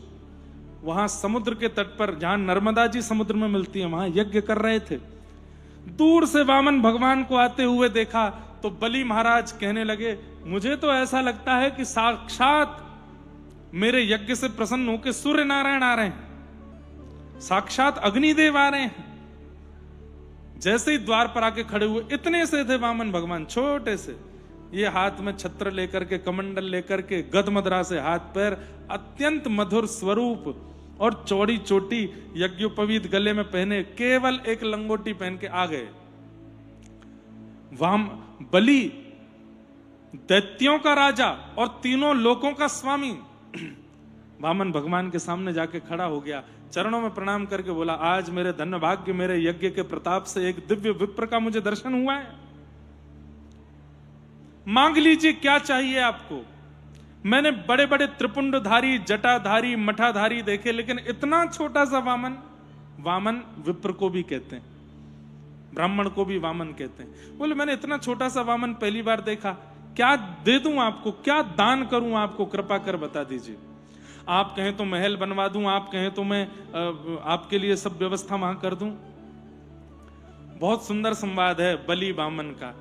वहां समुद्र के तट पर, जहां नर्मदा जी समुद्र में मिलती है, वहां यज्ञ कर रहे थे। दूर से वामन भगवान को आते हुए देखा तो बलि महाराज कहने लगे, मुझे तो ऐसा लगता है कि साक्षात मेरे यज्ञ से प्रसन्न होकर सूर्य नारायण आ रहे हैं, साक्षात अग्निदेव आ रहे हैं। जैसे ही द्वार पर आके खड़े हुए, इतने से थे वामन भगवान, छोटे से, ये हाथ में छत्र लेकर के, कमंडल लेकर के, गदमदरा से हाथ पैर, अत्यंत मधुर स्वरूप और चौड़ी चोटी, यज्ञोपवीत गले में पहने, केवल एक लंगोटी पहन के आ गए। बलि दैत्यों का राजा और तीनों लोकों का स्वामी वामन भगवान के सामने जाके खड़ा हो गया, चरणों में प्रणाम करके बोला, आज मेरे धन्य भाग्य, मेरे यज्ञ के प्रताप से एक दिव्य विप्र का मुझे दर्शन हुआ है। मांग लीजिए क्या चाहिए आपको। मैंने बड़े बड़े त्रिपुंडधारी, जटाधारी, मठाधारी देखे, लेकिन इतना छोटा सा वामन, वामन विप्र को भी कहते हैं, ब्राह्मण को भी वामन कहते हैं। बोले मैंने इतना छोटा सा वामन पहली बार देखा, क्या दे दूं आपको, क्या दान करूं आपको, कृपा कर बता दीजिए। आप कहें तो महल बनवा दूं, आप कहें तो मैं आपके लिए सब व्यवस्था वहां कर दूं। बहुत सुंदर संवाद है बलि वामन का।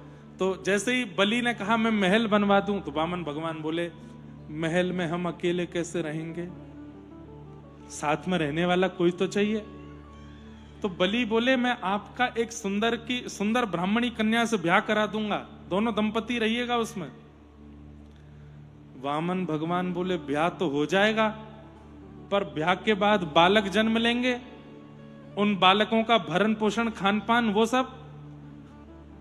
तो जैसे ही बलि ने कहा मैं महल बनवा दूं, तो वामन भगवान बोले महल में हम अकेले कैसे रहेंगे, साथ में रहने वाला कोई तो चाहिए। तो बलि बोले मैं आपका एक सुंदर ब्राह्मणी कन्या से ब्याह करा दूंगा, दोनों दंपति रहिएगा उसमें। वामन भगवान बोले ब्याह तो हो जाएगा, पर ब्याह के बाद बालक जन्म लेंगे, उन बालकों का भरण पोषण खान पान वो सब।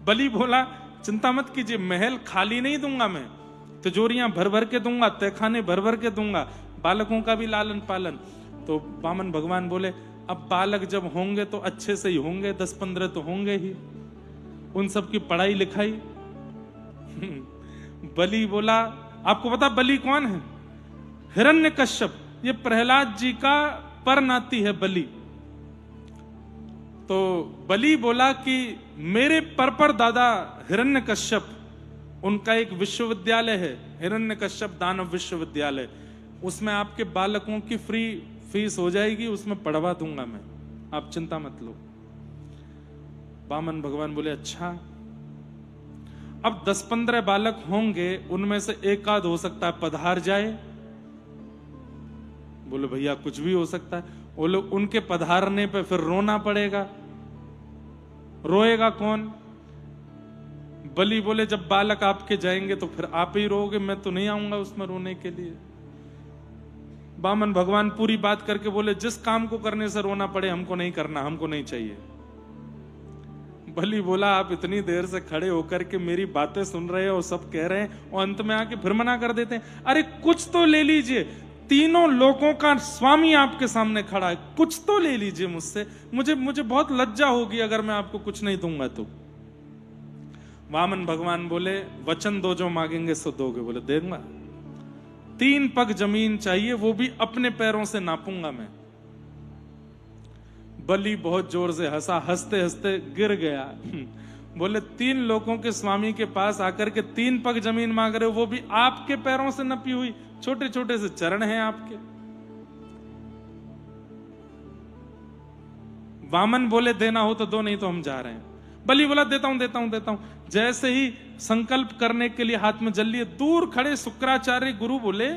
बलि बोला चिंता मत कीजिए, महल खाली नहीं दूंगा मैं, तिजोरियां भर भर के दूंगा, तहखाने भर भर के दूंगा, बालकों का भी लालन पालन। तो वामन भगवान बोले अब बालक जब होंगे तो अच्छे से ही होंगे, 10-15 तो होंगे ही, उन सब की पढ़ाई लिखाई। बलि बोला आपको पता बलि कौन है? हिरण्यकश्यप, ये प्रहलाद जी का परनाती है बलि। तो बलि बोला कि मेरे पर दादा हिरण्यकश्यप, उनका एक विश्वविद्यालय है, हिरण्यकश्यप दानव विश्वविद्यालय, उसमें आपके बालकों की फ्री फीस हो जाएगी, उसमें पढ़वा दूंगा मैं, आप चिंता मत लो। वामन भगवान बोले अच्छा। अब 10-15 बालक होंगे, उनमें से एक आध हो सकता है पधार जाए। बोले भैया कुछ भी हो सकता है। वो लोग उनके पधारने पे फिर रोना पड़ेगा, रोएगा कौन? बलि बोले जब बालक आपके जाएंगे तो फिर आप ही रोओगे, मैं तो नहीं आऊंगा उसमें रोने के लिए। वामन भगवान पूरी बात करके बोले जिस काम को करने से रोना पड़े हमको नहीं करना, हमको नहीं चाहिए। बलि बोला आप इतनी देर से खड़े होकर के मेरी बातें सुन रहे हो और सब कह रहे हैं, और अंत में आके फिर मना कर देते हैं। अरे कुछ तो ले लीजिए, तीनों लोगों का स्वामी आपके सामने खड़ा है, कुछ तो ले लीजिए मुझसे, मुझे बहुत लज्जा होगी अगर मैं आपको कुछ नहीं दूंगा तो। वामन भगवान बोले वचन दो, जो मांगेंगे सो दोगे। बोले दूंगा। 3 पग जमीन चाहिए, वो भी अपने पैरों से नापूंगा मैं। बलि बहुत जोर से हंसा, हंसते हंसते गिर गया। बोले 3 लोगों के स्वामी के पास आकर के 3 पग जमीन मांग रहे हो, वो भी आपके पैरों से नपी हुई, छोटे छोटे से चरण हैं आपके। वामन बोले देना हो तो दो, नहीं तो हम जा रहे हैं। बलि बोला देता हूं। जैसे ही संकल्प करने के लिए हाथ में जल लिए, दूर खड़े शुक्राचार्य गुरु बोले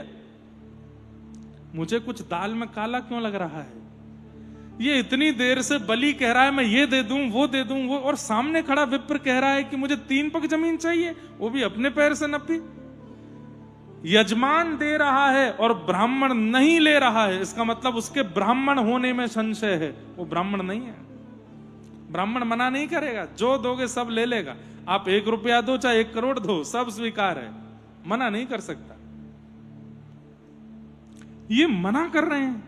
मुझे कुछ दाल में काला क्यों लग रहा है? ये इतनी देर से बलि कह रहा है मैं ये दे दूं वो दे दूं, वो और सामने खड़ा विप्र कह रहा है कि मुझे 3 पग जमीन चाहिए, वो भी अपने पैर से नपी। यजमान दे रहा है और ब्राह्मण नहीं ले रहा है, इसका मतलब उसके ब्राह्मण होने में संशय है, वो ब्राह्मण नहीं है। ब्राह्मण मना नहीं करेगा, जो दोगे सब ले लेगा। आप 1 रुपया दो चाहे 1 करोड़ दो, सब स्वीकार है, मना नहीं कर सकता। ये मना कर रहे हैं,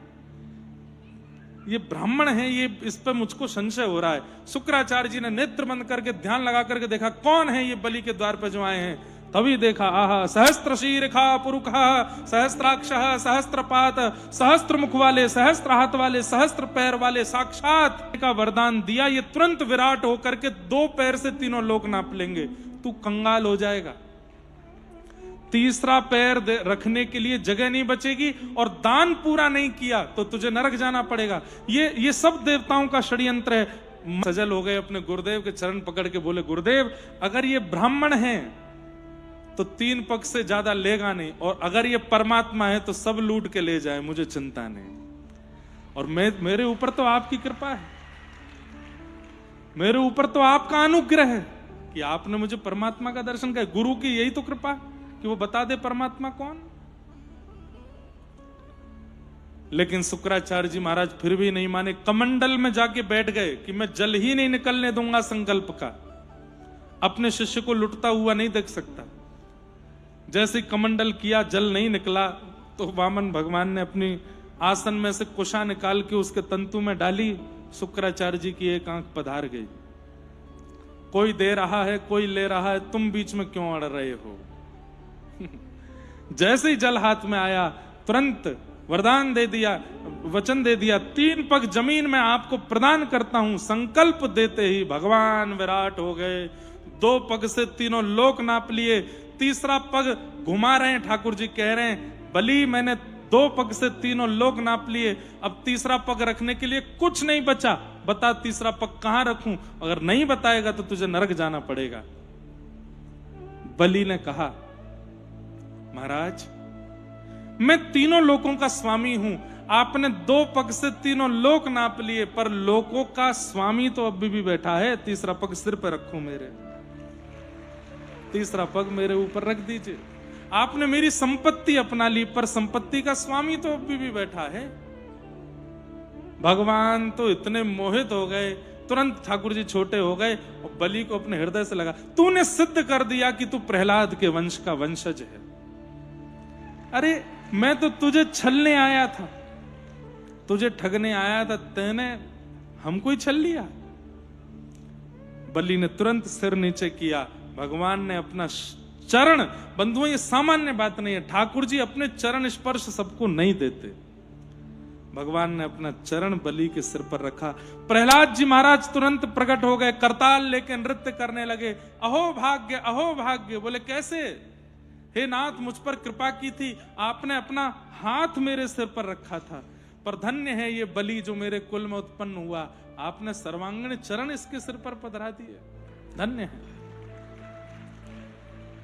ये ब्राह्मण है, ये इस पर मुझको संशय हो रहा है। शुक्राचार्य जी ने नेत्र बंद करके ध्यान लगा करके देखा कौन है ये बलि के द्वार पर जो आए हैं। तभी देखा आहा सहस्त्र शीर्षा पुरुखा सहस्त्राक्ष सहस्त्रपात, सहस्त्र मुख वाले, सहस्त्र हाथ वाले, सहस्त्र पैर वाले, साक्षात का वरदान दिया। ये तुरंत विराट होकर के 2 पैर से तीनों लोग नाप लेंगे, तू कंगाल हो जाएगा। तीसरा पैर रखने के लिए जगह नहीं बचेगी, और दान पूरा नहीं किया तो तुझे नरक जाना पड़ेगा। ये सब देवताओं का षड्यंत्र है। सजल हो गए, अपने गुरुदेव के चरण पकड़ के बोले गुरुदेव अगर ये ब्राह्मण है तो 3 पग से ज्यादा लेगा नहीं, और अगर ये परमात्मा है तो सब लूट के ले जाए, मुझे चिंता नहीं। और मेरे ऊपर तो आपकी कृपा है, मेरे ऊपर तो आपका अनुग्रह है कि आपने मुझे परमात्मा का दर्शन किया। गुरु की यही तो कृपा कि वो बता दे परमात्मा कौन। लेकिन शुक्राचार्य जी महाराज फिर भी नहीं माने, कमंडल में जाके बैठ गए कि मैं जल ही नहीं निकलने दूंगा संकल्प का, अपने शिष्य को लुटता हुआ नहीं देख सकता। जैसे कमंडल किया, जल नहीं निकला, तो वामन भगवान ने अपनी आसन में से कुशा निकाल के उसके तंतु में डाली। शुक्राचार्य जी की एक आंख पधार गई। कोई दे रहा है, कोई ले रहा है, तुम बीच में क्यों अड़ रहे हो? जैसे ही जल हाथ में आया, तुरंत वरदान दे दिया, वचन दे दिया, 3 पग जमीन में आपको प्रदान करता हूं। संकल्प देते ही भगवान विराट हो गए। 2 पग से तीनों लोक नाप लिए। तीसरा पग घुमा रहे हैं, ठाकुर जी कह रहे हैं बलि मैंने 2 पग से तीनों लोक नाप लिए, अब तीसरा पग रखने के लिए कुछ नहीं बचा, बता तीसरा पग कहां रखूं? अगर नहीं बताएगा तो तुझे नरक जाना पड़ेगा। बलि ने कहा, महाराज मैं तीनों लोकों का स्वामी हूं, आपने 2 पग से तीनों लोक नाप लिए, पर लोकों का स्वामी तो अभी भी बैठा है, तीसरा पग सिर पर रखो, मेरे तीसरा पग मेरे ऊपर रख दीजिए। आपने मेरी संपत्ति अपना ली, पर संपत्ति का स्वामी तो अभी भी बैठा है। भगवान तो इतने मोहित हो गए, तुरंत ठाकुर जी छोटे हो गए और बलि को अपने हृदय से लगा, तूने सिद्ध कर दिया कि तू प्रहलाद के वंश का वंशज है। अरे मैं तो तुझे छलने आया था, तुझे ठगने आया था, तूने हमको ही छल लिया। बलि ने तुरंत सिर नीचे किया। भगवान ने अपना चरण, बंधुओं ये सामान्य बात नहीं है, ठाकुर जी अपने चरण स्पर्श सबको नहीं देते। भगवान ने अपना चरण बलि के सिर पर रखा। प्रहलाद जी महाराज तुरंत प्रकट हो गए, करताल लेके नृत्य करने लगे। अहो भाग्य, अहो भाग्य। बोले कैसे? हे नाथ, मुझ पर कृपा की थी, आपने अपना हाथ मेरे सिर पर रखा था, पर धन्य है ये बलि जो मेरे कुल में उत्पन्न हुआ, आपने सर्वांगीण चरण इसके सिर पर पधरा दिए, धन्य है।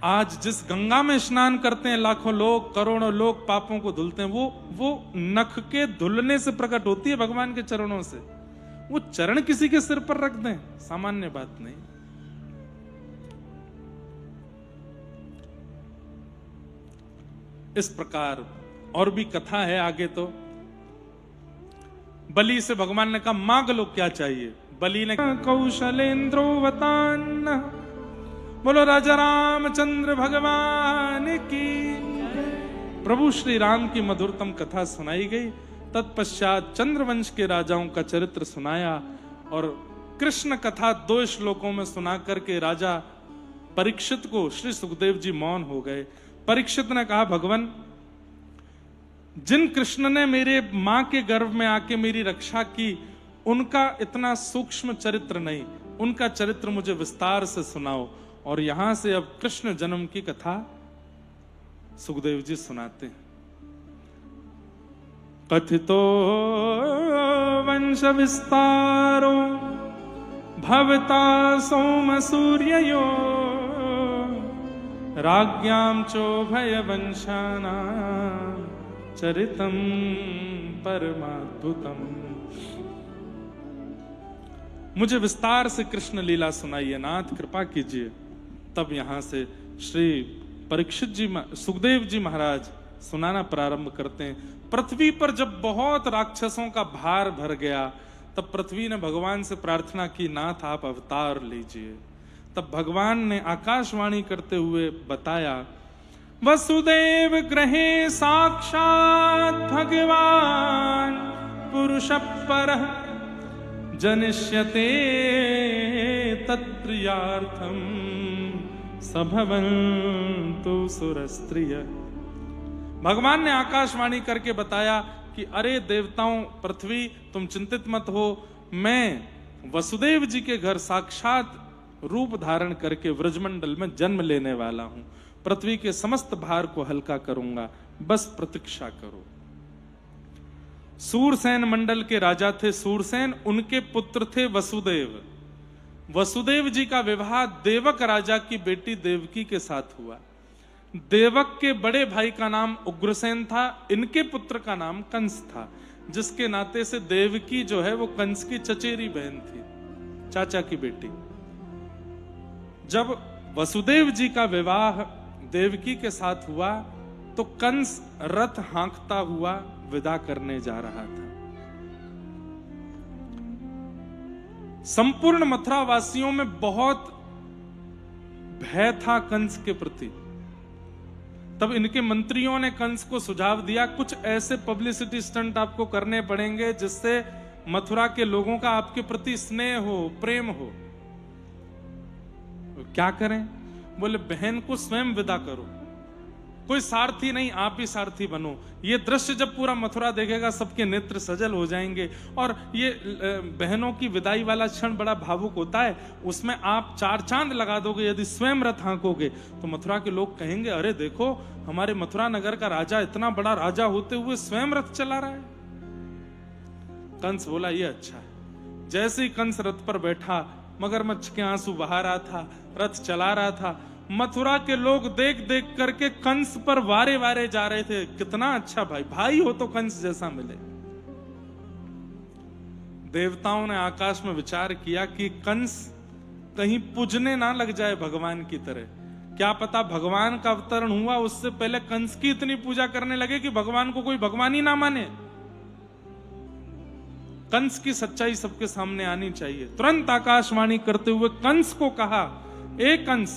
आज जिस गंगा में स्नान करते हैं लाखों लोग, करोड़ों लोग पापों को धुलते हैं, वो नख के धुलने से प्रकट होती है भगवान के चरणों से। वो चरण किसी के सिर पर रख दें, सामान्य बात नहीं। इस प्रकार और भी कथा है आगे। तो बलि से भगवान ने कहा, मांग लो क्या चाहिए। बलि ने कौशलेंद्रो वतान, बोलो राजा रामचंद्र भगवान की। प्रभु श्री राम की मधुरतम कथा सुनाई गई। तत्पश्चात चंद्रवंश के राजाओं का चरित्र सुनाया और कृष्ण कथा 2 श्लोकों में सुना करके राजा परीक्षित को श्री सुखदेव जी मौन हो गए। परीक्षित ने कहा, भगवान, जिन कृष्ण ने मेरे मां के गर्भ में आके मेरी रक्षा की, उनका इतना सूक्ष्म चरित्र नहीं, उनका चरित्र मुझे विस्तार से सुनाओ। और यहां से अब कृष्ण जन्म की कथा सुखदेव जी सुनाते हैं। कथितो वंश विस्तारो भवता सोम सूर्ययो, राज्ञां चोभय वंशानां चरितम परमाद्भुतम। मुझे विस्तार से कृष्ण लीला सुनाइए नाथ, कृपा कीजिए। तब यहां से श्री परीक्षित जी, सुखदेव जी महाराज सुनाना प्रारंभ करते हैं। पृथ्वी पर जब बहुत राक्षसों का भार भर गया, तब पृथ्वी ने भगवान से प्रार्थना की, नाथ आप अवतार लीजिए। तब भगवान ने आकाशवाणी करते हुए बताया, वसुदेव गृहे साक्षात् भगवान पुरुष परः जनिष्यते तत्प्रियार्थम सभवन्तु सुरस्त्रिय। भगवान ने आकाशवाणी करके बताया कि अरे देवताओं, पृथ्वी तुम चिंतित मत हो, मैं वसुदेव जी के घर साक्षात रूप धारण करके व्रजमंडल में जन्म लेने वाला हूं, पृथ्वी के समस्त भार को हल्का करूंगा, बस प्रतीक्षा करो। सूरसेन मंडल के राजा थे सूरसेन, उनके पुत्र थे वसुदेव। वसुदेव जी का विवाह देवक राजा की बेटी देवकी के साथ हुआ। देवक के बड़े भाई का नाम उग्रसेन था, इनके पुत्र का नाम कंस था, जिसके नाते से देवकी जो है वो कंस की चचेरी बहन थी, चाचा की बेटी। जब वसुदेव जी का विवाह देवकी के साथ हुआ तो कंस रथ हाँकता हुआ विदा करने जा रहा था। संपूर्ण मथुरा वासियों में बहुत भय था कंस के प्रति। तब इनके मंत्रियों ने कंस को सुझाव दिया, कुछ ऐसे पब्लिसिटी स्टंट आपको करने पड़ेंगे जिससे मथुरा के लोगों का आपके प्रति स्नेह हो, प्रेम हो। क्या करें? बोले बहन को स्वयं विदा करो, कोई सारथी नहीं, आप ही सारथी बनो। ये दृश्य जब पूरा मथुरा देखेगा सबके नेत्र सजल हो जाएंगे। और ये बहनों की विदाई वाला क्षण बड़ा भावुक होता है, उसमें आप 4 चांद लगा दोगे यदि स्वयं रथ हाँकोगे तो मथुरा के लोग कहेंगे, अरे देखो हमारे मथुरा नगर का राजा इतना बड़ा राजा होते हुए स्वयं रथ चला रहा है। कंस बोला ये अच्छा है। जैसे ही कंस रथ पर बैठा, मगरमच्छ के आंसू बहा रहा था, रथ चला रहा था, मथुरा के लोग देख देख करके कंस पर वारे वारे जा रहे थे। कितना अच्छा भाई, भाई हो तो कंस जैसा मिले। देवताओं ने आकाश में विचार किया कि कंस कहीं पूजने ना लग जाए भगवान की तरह। क्या पता भगवान का अवतरण हुआ उससे पहले कंस की इतनी पूजा करने लगे कि भगवान को कोई भगवान ही ना माने। कंस की सच्चाई सबके सामने आनी चाहिए। तुरंत आकाशवाणी करते हुए कंस को कहा, ए कंस,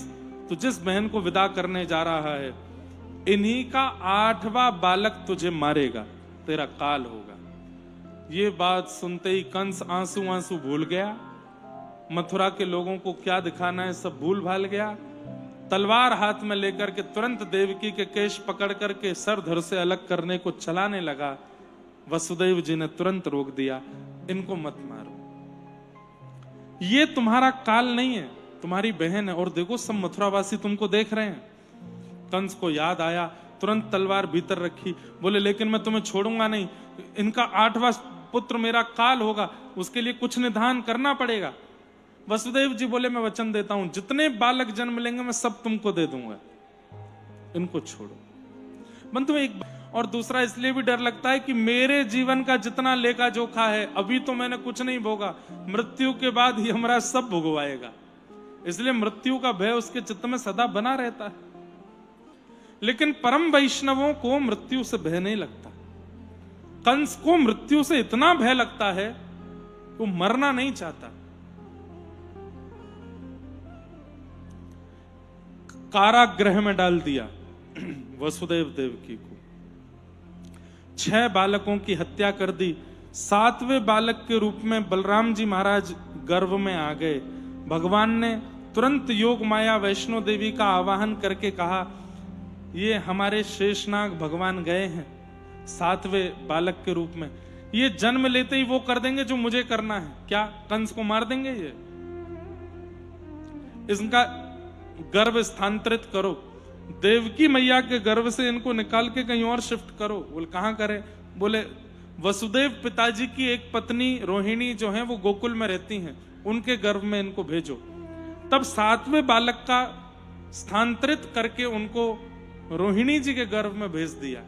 तू जिस बहन को विदा करने जा रहा है, इन्हीं का 8वां बालक तुझे मारेगा, तेरा काल होगा। ये बात सुनते ही कंस आंसू आंसू भूल गया। मथुरा के लोगों को क्या दिखाना है सब भूल भाल गया। तलवार हाथ में लेकर के तुरंत देवकी के केश पकड़ करके सर धड़ से अलग करने को चलाने लगा। वसुदेव जी ने तुरंत रोक दिया, इनको मत मारो, ये तुम्हारा काल नहीं है, तुम्हारी बहन है। और देखो सब मथुरावासी तुमको देख रहे हैं। कंस को याद आया, तुरंत तलवार भीतर रखी, बोले लेकिन मैं तुम्हें छोड़ूंगा नहीं, इनका 8वां पुत्र मेरा काल होगा, उसके लिए कुछ निधान करना पड़ेगा। वसुदेव जी बोले मैं वचन देता हूं, जितने बालक जन्म लेंगे मैं सब तुमको दे दूंगा, इनको छोड़ो। बंधु एक और दूसरा इसलिए भी डर लगता है कि मेरे जीवन का जितना लेखा जोखा है, अभी तो मैंने कुछ नहीं भोगा, मृत्यु के बाद ही हमारा सब भुगवाएगा। इसलिए मृत्यु का भय उसके चित्त में सदा बना रहता है। लेकिन परम वैष्णवों को मृत्यु से भय नहीं लगता। कंस को मृत्यु से इतना भय लगता है वो मरना नहीं चाहता। कारागृह में डाल दिया वसुदेव देवकी को। 6 बालकों की हत्या कर दी। 7वें बालक के रूप में बलराम जी महाराज गर्भ में आ गए। भगवान ने तुरंत योग माया वैष्णो देवी का आवाहन करके कहा, ये हमारे शेषनाग भगवान गए हैं 7वें बालक के रूप में, ये जन्म लेते ही वो कर देंगे जो मुझे करना है। क्या कंस को मार देंगे? ये इसका गर्भ स्थानांतरित करो, देवकी मैया के गर्भ से इनको निकाल के कहीं और शिफ्ट करो। बोले कहां करें? बोले वसुदेव पिताजी की एक पत्नी रोहिणी जो है वो गोकुल में रहती हैं, उनके गर्भ में इनको भेजो। तब 7वें बालक का स्थानांतरित करके उनको रोहिणी जी के गर्भ में भेज दिया।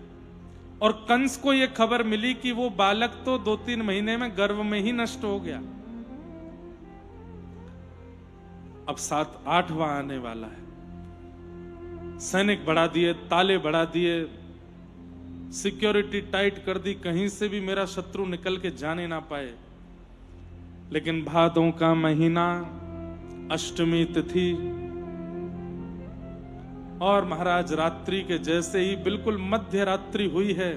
और कंस को यह खबर मिली कि वो बालक तो 2-3 महीने में गर्भ में ही नष्ट हो गया। अब 8वां आने वाला है। सैनिक बढ़ा दिए, ताले बढ़ा दिए, सिक्योरिटी टाइट कर दी, कहीं से भी मेरा शत्रु निकल के जाने ना पाए। लेकिन भादों का महीना, अष्टमी तिथि, और महाराज रात्रि के जैसे ही बिल्कुल मध्य रात्रि हुई है,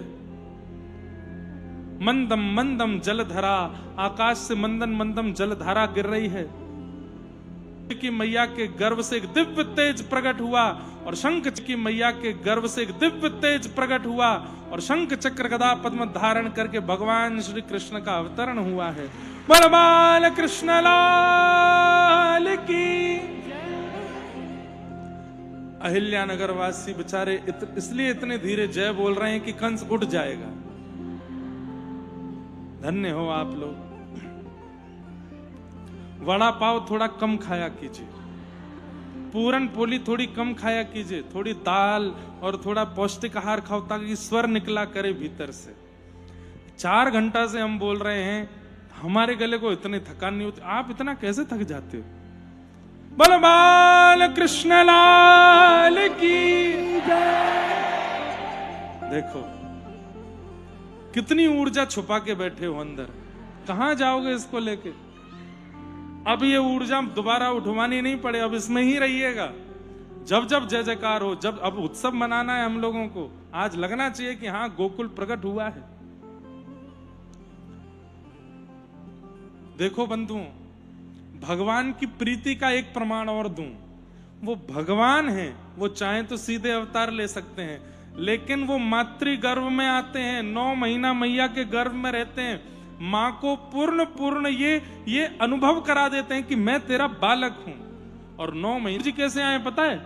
मंदम मंदम जलधारा, आकाश से मंदन मंदम जलधारा गिर रही है कि मैया के गर्भ से एक दिव्य तेज प्रकट हुआ। और शंख की मैया के गर्भ से एक दिव्य तेज प्रकट हुआ और शंख चक्र गदा पद्म धारण करके भगवान श्री कृष्ण का अवतरण हुआ है। बोल बाल कृष्ण लाल की। अहिल्यानगर वासी बेचारे इसलिए इतने धीरे जय बोल रहे हैं कि कंस उठ जाएगा। धन्य हो आप लोग। वड़ा पाव थोड़ा कम खाया कीजिए, पूरन पोली थोड़ी कम खाया कीजिए, थोड़ी दाल और थोड़ा पौष्टिक आहार खाओ ताकि स्वर निकला करे भीतर से। 4 घंटा से हम बोल रहे हैं, हमारे गले को इतनी थकान नहीं होती, आप इतना कैसे थक जाते हो? बोलो बाल कृष्ण लाल की जय। देखो कितनी ऊर्जा छुपा के बैठे हो अंदर, कहां जाओगे इसको लेके? अब ये ऊर्जा दोबारा उठवानी नहीं पड़े, अब इसमें ही रहिएगा। जब जब जय जयकार हो, जब अब उत्सव मनाना है हम लोगों को, आज लगना चाहिए कि हाँ गोकुल प्रकट हुआ है। देखो बंधुओं, भगवान की प्रीति का एक प्रमाण और दूं, वो भगवान है, वो चाहे तो सीधे अवतार ले सकते हैं, लेकिन वो मातृ गर्भ में आते हैं, 9 महीना मैया के गर्भ में रहते हैं, मां को पूर्ण ये अनुभव करा देते हैं कि मैं तेरा बालक हूं। और 9 महीने जी कैसे आए पता है?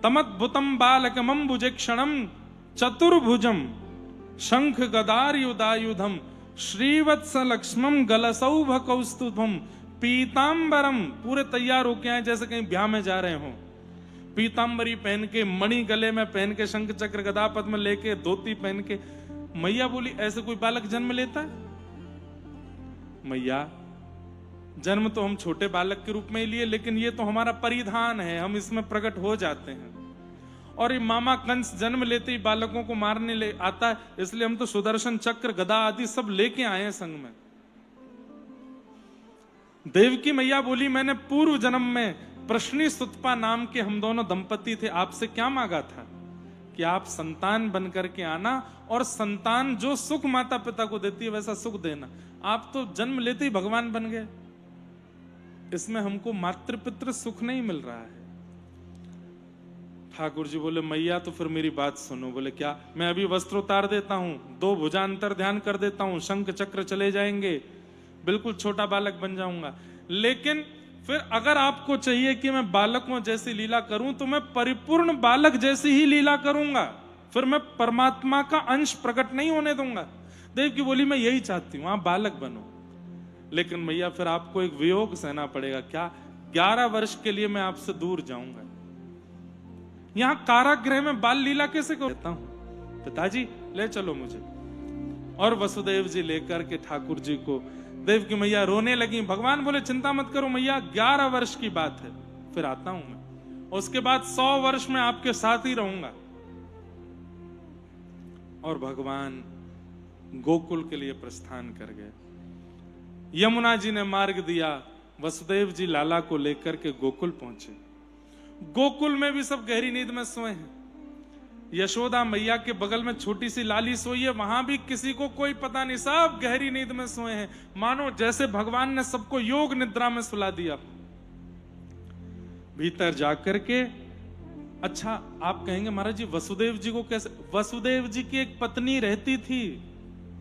तमद्भुतम बालकमं भुजक्षणम चतुर्भुजम शंख गदायुधायुधम श्रीवत्स लक्ष्मम गलसौभ कौस्तुभम पीतांबरम। पूरे तैयार होके आए जैसे कहीं ब्याह में जा रहे हो। पीतांबरी पहन के, मणि गले में पहन के, शंख चक्र गदा पद्म लेके, धोती पहन के। मैया बोली ऐसे कोई बालक जन्म लेता है? मैया जन्म तो हम छोटे बालक के रूप में ही लिए, लेकिन ये तो हमारा परिधान है, हम इसमें प्रकट हो जाते हैं। और ये मामा कंस जन्म लेते ही बालकों को मारने ले आता है, इसलिए हम तो सुदर्शन चक्र गदा आदि सब लेके आए हैं संग में। देवकी मैया बोली मैंने पूर्व जन्म में प्रश्नी सुतपा नाम के हम दोनों दंपति थे, आपसे क्या मांगा था कि आप संतान बन करके आना और संतान जो सुख माता पिता को देती है वैसा सुख देना। आप तो जन्म लेते ही भगवान बन गए, इसमें हमको मातृपितृ सुख नहीं मिल रहा है। ठाकुर जी बोले मैया तो फिर मेरी बात सुनो। बोले क्या? मैं अभी वस्त्र उतार देता हूं, 2 भुजांतर ध्यान कर देता हूं, शंख चक्र चले जाएंगे, बिल्कुल छोटा बालक बन जाऊंगा। लेकिन फिर अगर आपको चाहिए कि मैं बालकों जैसी लीला करूं तो मैं परिपूर्ण बालक जैसी ही लीला करूंगा, फिर मैं परमात्मा का अंश प्रकट नहीं होने दूंगा। देव की बोली मैं यही चाहती हूं, आप बालक बनो। लेकिन मैया फिर आपको एक वियोग सहना पड़ेगा। क्या? 11 वर्ष के लिए मैं आपसे दूर जाऊंगा। यहां कारागृह में बाल लीला कैसे करता हूं? पिताजी ले चलो मुझे। और वसुदेव जी लेकर के ठाकुर जी को, देव की मैया रोने लगी। भगवान बोले चिंता मत करो मैया, 11 वर्ष की बात है, फिर आता हूं मैं, उसके बाद 100 वर्ष में आपके साथ ही रहूंगा। और भगवान गोकुल के लिए प्रस्थान कर गए। यमुना जी ने मार्ग दिया, वसुदेव जी लाला को लेकर के गोकुल पहुंचे। गोकुल में भी सब गहरी नींद में सोए हैं। यशोदा मैया के बगल में छोटी सी लाली सोई है, वहां भी किसी को कोई पता नहीं, सब गहरी नींद में सोए हैं, मानो जैसे भगवान ने सबको योग निद्रा में सुला दिया। भीतर जाकर के, अच्छा आप कहेंगे महाराज जी वसुदेव जी को कैसे? वसुदेव जी की एक पत्नी रहती थी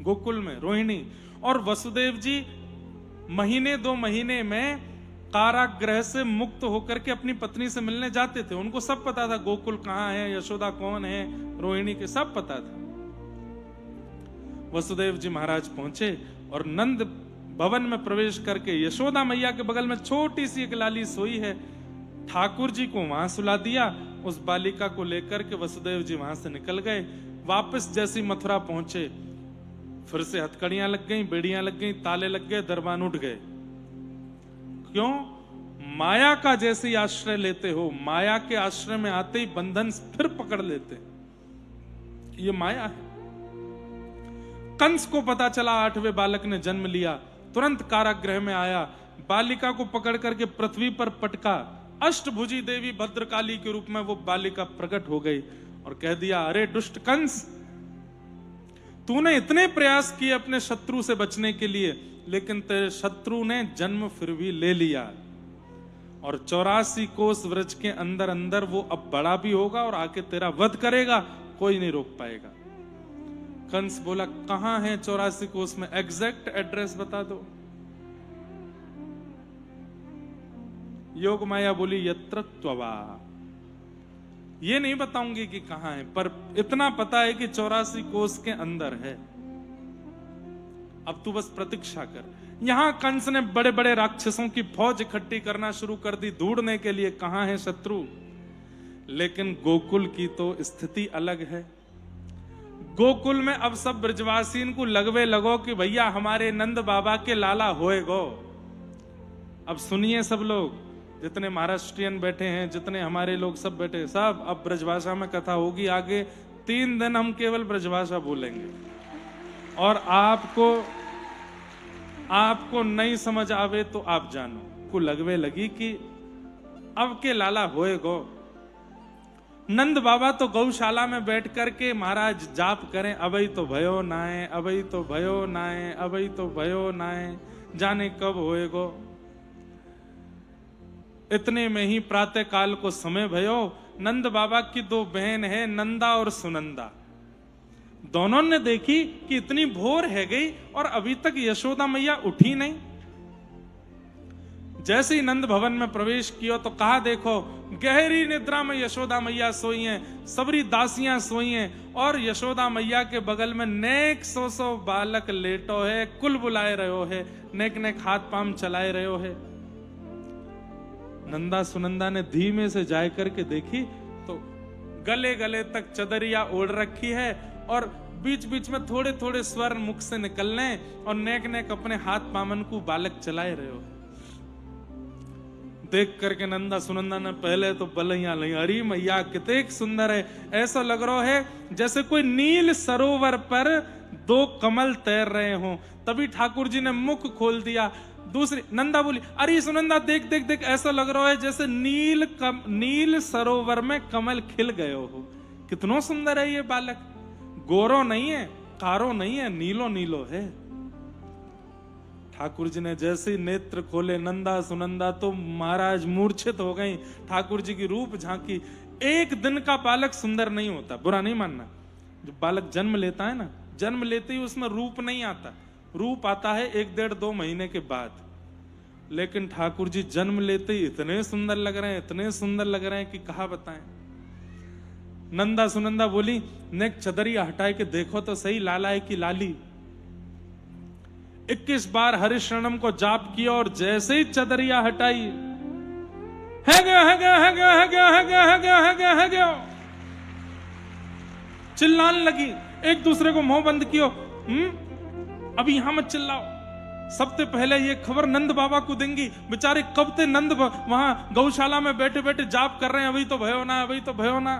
गोकुल में, रोहिणी, और वसुदेव जी महीने 2 महीने में कारागृह से मुक्त होकर के अपनी पत्नी से मिलने जाते थे। उनको सब पता था गोकुल कहां है, यशोदा कौन है, रोहिणी के सब पता था। वसुदेव जी महाराज पहुंचे और नंद भवन में प्रवेश करके यशोदा मैया के बगल में छोटी सी एक लाली सोई है, ठाकुर जी को वहां सुला दिया। उस बालिका को लेकर के वसुदेव जी वहां से निकल गए। वापस जैसी मथुरा पहुंचे, फिर से हथकड़ियां लग गई, बेड़ियां लग गई, ताले लग गए, दरबान उठ गए। क्यों? माया का जैसे ही आश्रय लेते हो, माया के आश्रय में आते ही बंधन फिर पकड़ लेते। ये माया है। कंस को पता चला 8वें बालक ने जन्म लिया, तुरंत कारागृह में आया, बालिका को पकड़ करके पृथ्वी पर पटका। अष्टभुजी देवी भद्रकाली के रूप में वो बालिका प्रकट हो गई और कह दिया अरे दुष्ट कंस, तूने इतने प्रयास किए अपने शत्रु से बचने के लिए, लेकिन तेरे शत्रु ने जन्म फिर भी ले लिया, और 84 कोस व्रज के अंदर अंदर वो अब बड़ा भी होगा और आके तेरा वध करेगा, कोई नहीं रोक पाएगा। कंस बोला कहां है 84 कोस में, एग्जैक्ट एड्रेस बता दो। योग माया बोली यत्र त्ववा, ये नहीं बताऊंगी कि कहां है, पर इतना पता है कि 84 कोस के अंदर है। अब तू बस प्रतीक्षा कर। यहां कंस ने बड़े बड़े राक्षसों की फौज इकट्ठी करना शुरू कर दी ढूंढने के लिए कहां है शत्रु। लेकिन गोकुल की तो स्थिति अलग है। गोकुल में अब सब ब्रजवासीन को लगवे लगो कि भैया हमारे नंद बाबा के लाला होएगो। अब सुनिए सब लोग, जितने महाराष्ट्रियन बैठे हैं, जितने हमारे लोग सब बैठे, सब अब ब्रजभाषा में कथा होगी आगे। 3 दिन हम केवल ब्रजभाषा बोलेंगे, और आपको नहीं समझ आवे तो आप जानो को लगवे लगी कि अब के लाला होएगो। नंद बाबा तो गौशाला में बैठ करके महाराज जाप करें, अबई तो भयो नाए, अबई तो भयो नाए, अबई तो भयो नाए, जाने कब होएगो। इतने में ही प्रातः काल को समय भयो। नंद बाबा की 2 बहन है, नंदा और सुनंदा, दोनों ने देखी कि इतनी भोर है गई और अभी तक यशोदा मैया उठी नहीं। जैसे ही नंद भवन में प्रवेश किया तो कहा देखो गहरी निद्रा में यशोदा मैया सोई हैं, सबरी दासियां सोई हैं, और यशोदा मैया के बगल में नेक 100 बालक लेटो है, कुल बुलाए रहो है, नेक नेक हाथ पाम चलाए रहो है। नंदा सुनंदा ने धीमे से जाय करके देखी तो गले गले तक चदरिया ओढ़ रखी है और बीच बीच में थोड़े थोड़े स्वर मुख से निकलने और नेक नेक अपने हाथ पामन को बालक चलाए रहे हो। देख करके नंदा सुनंदा ने पहले तो बलैया लई, अरे मैया कितने सुंदर है, ऐसा लग रहा है जैसे कोई नील सरोवर पर दो कमल तैर रहे हो। तभी ठाकुर जी ने मुख खोल दिया। दूसरी नंदा बोली, अरे सुनंदा देख देख देख, ऐसा लग रहा है जैसे नील सरोवर में कमल खिल गए हो। कितना सुंदर है ये बालक, गोरो नहीं है, कारो नहीं है, नीलो नीलो है। ठाकुर जी ने जैसे ही नेत्र खोले, नंदा सुनंदा तो महाराज मूर्छित हो गई। ठाकुर जी की रूप झांकी। एक दिन का बालक सुंदर नहीं होता, बुरा नहीं मानना। जो बालक जन्म लेता है ना, जन्म लेते ही उसमें रूप नहीं आता, रूप आता है 1-1.5-2 महीने के बाद। लेकिन ठाकुर जी जन्म लेते ही इतने सुंदर लग रहे हैं, इतने सुंदर लग रहे हैं कि कहा बताएं। नंदा सुनंदा बोली, नेक चदरिया हटाए के देखो तो सही, लाला है कि लाली। 21 बार हरिशरणम को जाप किया और जैसे ही चदरिया हटाई, है गया चिल्लाने लगी। एक दूसरे को मुंह बंद कियो, अभी यहां मत चिल्लाओ, सबसे पहले ये खबर नंद बाबा को देंगी। बेचारे कब से नंद वहां गौशाला में बैठे बैठे जाप कर रहे हैं, अभी तो भयो ना, अभी तो भयो ना।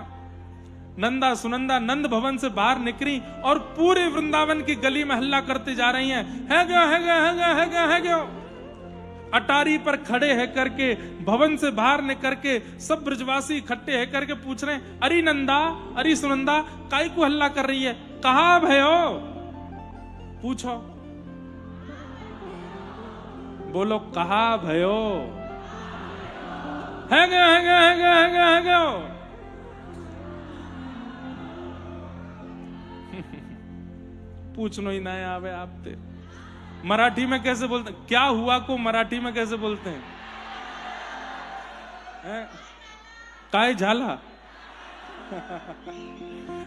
नंदा सुनंदा नंद भवन से बाहर निकली और पूरे वृंदावन की गली में हल्ला करते जा रही हैं, है गया। अटारी पर खड़े है करके, भवन से बाहर निकल के सब ब्रजवासी इकट्ठे है करके पूछ रहे हैं, अरे नंदा, अरे सुनंदा, काई को हल्ला कर रही है, कहा भयो? पूछो, बोलो, कहा भयो? है गया। पूछनो ही ना आवे आपते। मराठी में कैसे बोलते हैं? क्या हुआ को मराठी में कैसे बोलते हैं? काय झाला?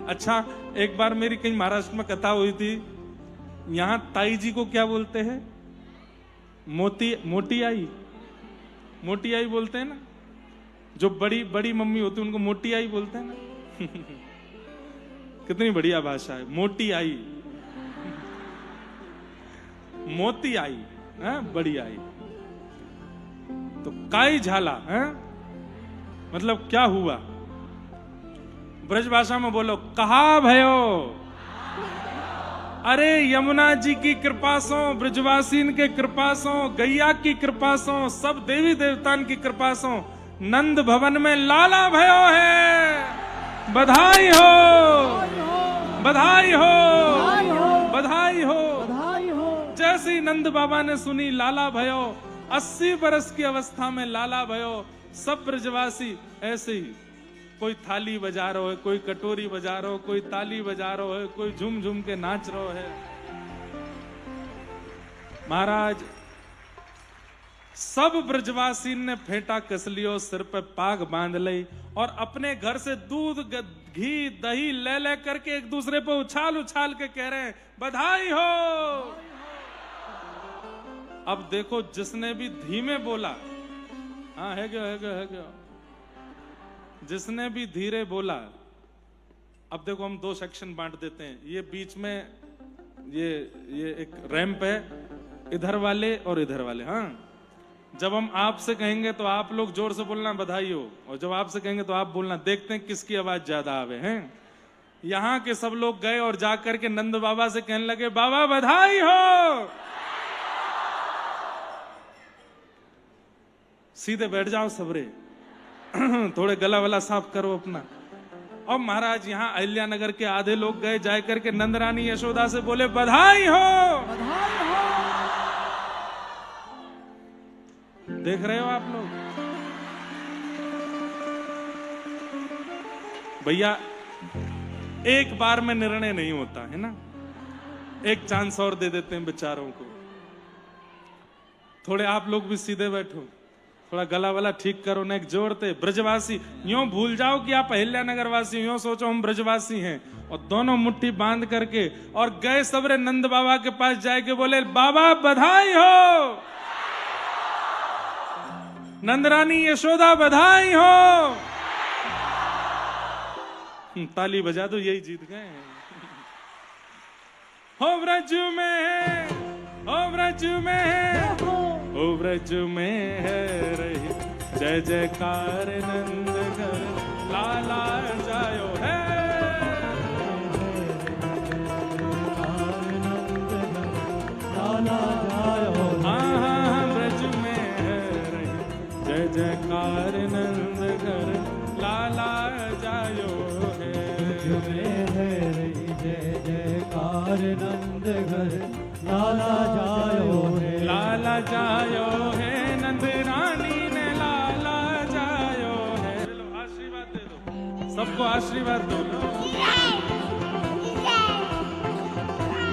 अच्छा, एक बार मेरी कहीं महाराष्ट्र में कथा हुई थी। यहां ताई जी को क्या बोलते हैं? मोटी आई बोलते हैं ना। जो बड़ी बड़ी मम्मी होती है उनको मोटी आई बोलते हैं ना। कितनी बढ़िया भाषा है, मोटी आई, मोती आई, बड़ी आई। तो काई झाला है मतलब क्या हुआ? ब्रज भाषा में बोलो, कहा भयो? अरे यमुना जी की कृपा सो, ब्रजवासीन के कृपा सो, गैया की कृपा सो, सब देवी देवतान की कृपा सो, नंद भवन में लाला भयो है। बधाई हो, बधाई हो, बधाई हो। जैसे ही नंद बाबा ने सुनी लाला भयो, 80 बरस की अवस्था में लाला भयो, सब ब्रजवासी ऐसे ही, कोई थाली बजा रहा है, कोई कटोरी बजा रहा है, कोई ताली बजा रहा है, कोई झूम झूम के नाच रहा है। महाराज सब ब्रजवासी ने फेंटा कस लियो, सिर पे पाग बांध ली और अपने घर से दूध घी दही ले करके एक दूसरे पे उछाल उछाल के कह रहे हैं, बधाई हो। अब देखो, जिसने भी धीमे बोला, हाँ है गया, जिसने भी धीरे बोला। अब देखो, हम 2 सेक्शन बांट देते हैं। ये बीच में ये एक रैंप है, इधर वाले और इधर वाले। हाँ, जब हम आपसे कहेंगे तो आप लोग जोर से बोलना बधाई हो, और जब आपसे कहेंगे तो आप बोलना। देखते हैं किसकी आवाज ज्यादा आवे हैं। यहाँ के सब लोग गए और जाकर के नंद बाबा से कहने लगे, बाबा बधाई हो। सीधे बैठ जाओ सबरे, थोड़े गला वला साफ करो अपना। और महाराज यहाँ अहिल्या नगर के आधे लोग गए, जाए करके नंद रानी यशोदा से बोले, बधाई हो, बधाई हो। देख रहे हो आप लोग भैया, एक बार में निर्णय नहीं होता है ना, एक चांस और दे देते हैं बेचारों को। थोड़े आप लोग भी सीधे बैठो, थोड़ा गला वाला ठीक करो, नेक जोड़ते। ब्रजवासी यूं भूल जाओ कि आप अहिल्या नगर वासी, यूं सोचो हम ब्रजवासी हैं, और दोनों मुट्ठी बांध करके और गए सबरे नंद बाबा के पास जाके बोले, बाबा बधाई हो। नंदरानी यशोदा बधाई हो। ताली बजा दो, यही जीत गए। हो व्रज में, हो व्रज में, हो व्रज में है रही जय जयकार नंद घर लाला जायो है। हाँ व्रज में है रही जय जयकार नंद घर लाला जायो है। जय जयकार नंद घर लाला जायो है। लाला जायो है नंद रानी ने लाला जायो है। आशीर्वाद दे दो, सबको आशीर्वाद दो।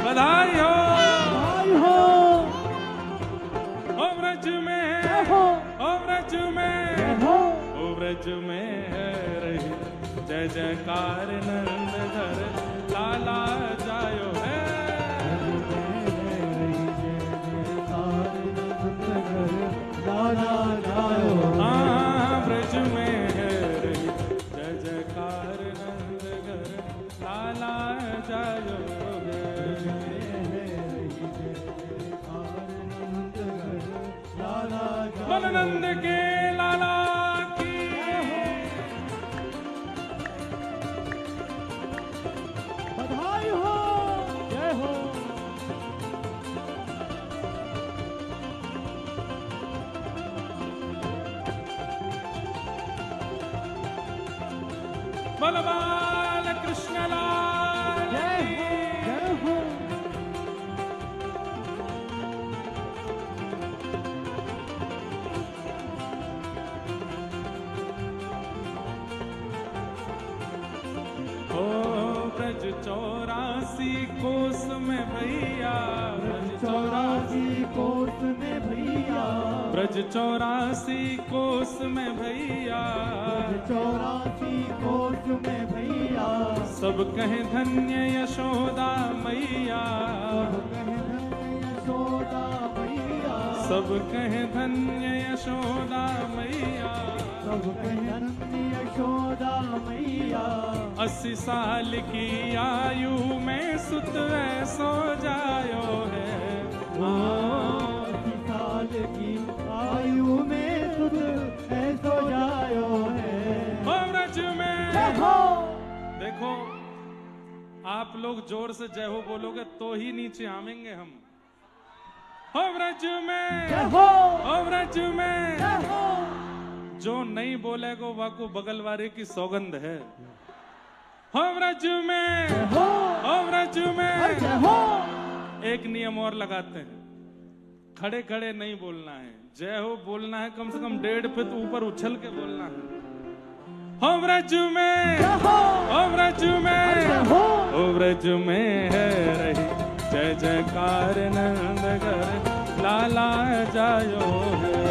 बधाई हो, हो व्रज में, हो व्रज में, हो व्रज में है रही जय जयकार नंद घर लाला जायो है। हाँ व्रज में है रही जय जयकार नंद घर लाला जायो है। नंद के लाला की बधाई हो, जय हो। बोल बाल कृष्ण लाल जय हो। ब्रज 84 कोस में भैया, ब्रज 84 कोस में भैया, ब्रज 84 कोस में भैया, ब्रज 84 कोस में भैया। सब कहे धन्य यशोदा मैया, सब कहे सब कहे धन्य यशोदा मैया, धन्य यशोदा मैया, सब कहे धन्य यशोदा मैया। 80 साल की आयु में सुत ऐसो जायो है। 80 साल की आयु में सुत ऐसो जायो है। हो व्रज में हो। देखो, आप लोग जोर से जय हो बोलोगे तो ही नीचे आवेंगे हम। हो व्रज में, हो। हो व्रज में, हो। जो नहीं बोलेगो वाको बगल वाले की सौगंध है। हो व्रज में, हो। हो व्रज में। हो। एक नियम और लगाते हैं, खड़े खड़े नहीं बोलना है, जय हो बोलना है, कम से कम 1.5 फीट ऊपर उछल के बोलना है। हो व्रज में, हो व्रज में, हो व्रज में है रही जय जयकार नंद घर लाला जायो है।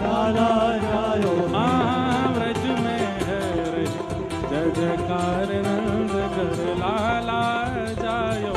लाला जायो। हाँ व्रज में है रही जय जयकार नंद घर लाला जायो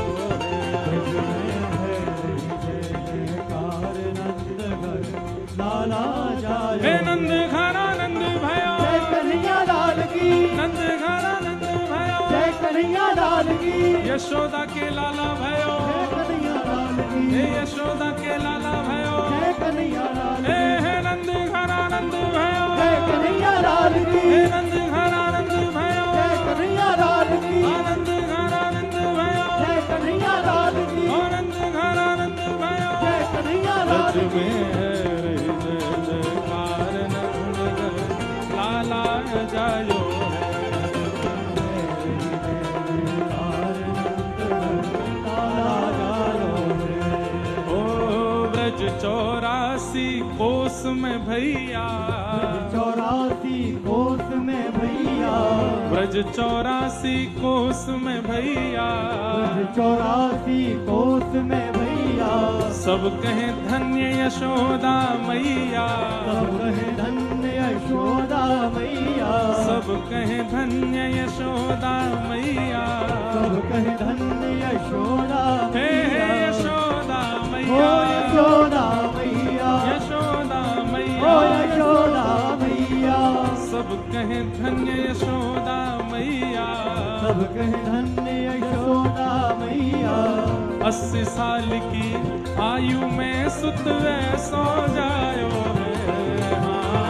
लाला जायो। हे नंद घरा नंद भयो, जय कन्हैया लाल की, नंद घरा नंद भयो, जय कन्हैया लाल की, यशोदा के लाला भयो, जय कन्हैया लाल की, हे यशोदा के लाला भयो, जय कन्हैया लाल हे की, हे नंद घरा नंद भयो, जय कन्हैया लाल की, हे नंद घरा नंद भयो, जय कन्हैया लाल की, आनंद घरा नंद भयो, जय कन्हैया लाल की, आनंद घरा नंद भयो। जय कन्हैया लाल व्रज की। में है रही जय जयकार नंद घर लाला जायो है। ओ ब्रज 84 कोस में भैया, 84 कोस में भैया, ब्रज 84 कोस में भैया, 84 कोस में भैया। सब कहे धन्य यशोदा मैया, सब कहे धन्य यशोदा मैया, सब कहे धन्य यशोदा मैया, सब कहे धन्य यशोदा हे हे मैया। यशोदा ओ मैया, धन्य यशोदा मैया, सब कहे धन्य यशोदा मैया। 80 साल की आयु में सुत ऐसो जायो है। हाँ।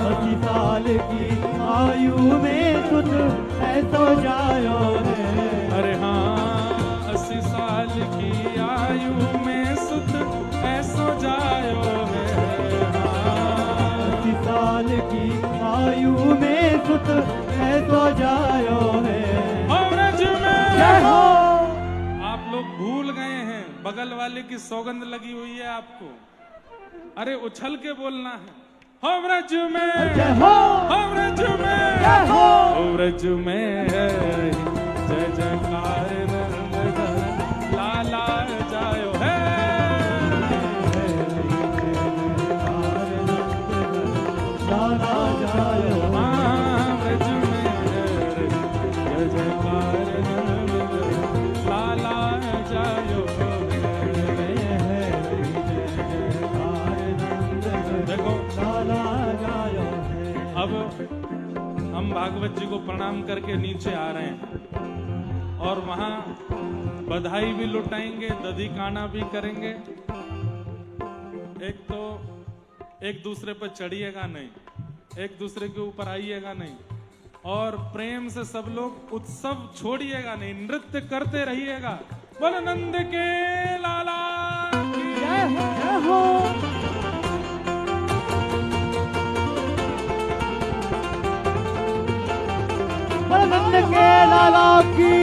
80 साल की आयु में सुत ऐसो जायो है। अरे हाँ, 80 साल की आयु में सुत ऐसो जायो है। हाँ। 80 साल की आयु में सुत ऐसो जायो है। और ब्रज में जय हो। आप लोग भूल गए हैं, बगल वाले की सौगंध लगी हुई है आपको। अरे उछल के बोलना है। हो ब्रज में जय हो। हो ब्रज में जय हो। हो ब्रज में जय जयकार नंद लाला जायो है। लाला जायो। हाँ, ब्रज में जय जयकार नंद लाला जायो है। देखो लाला जायो है। अब हम भागवत जी को प्रणाम करके नीचे आ रहे हैं और वहां बधाई भी लुटाएंगे, दधी काना भी करेंगे। एक तो एक दूसरे पर चढ़िएगा नहीं, एक दूसरे के ऊपर आइएगा नहीं, और प्रेम से सब लोग उत्सव छोड़िएगा नहीं, नृत्य करते रहिएगा। बोलो नंद के लाला की जय हो। जय हो। नंद के लाला की।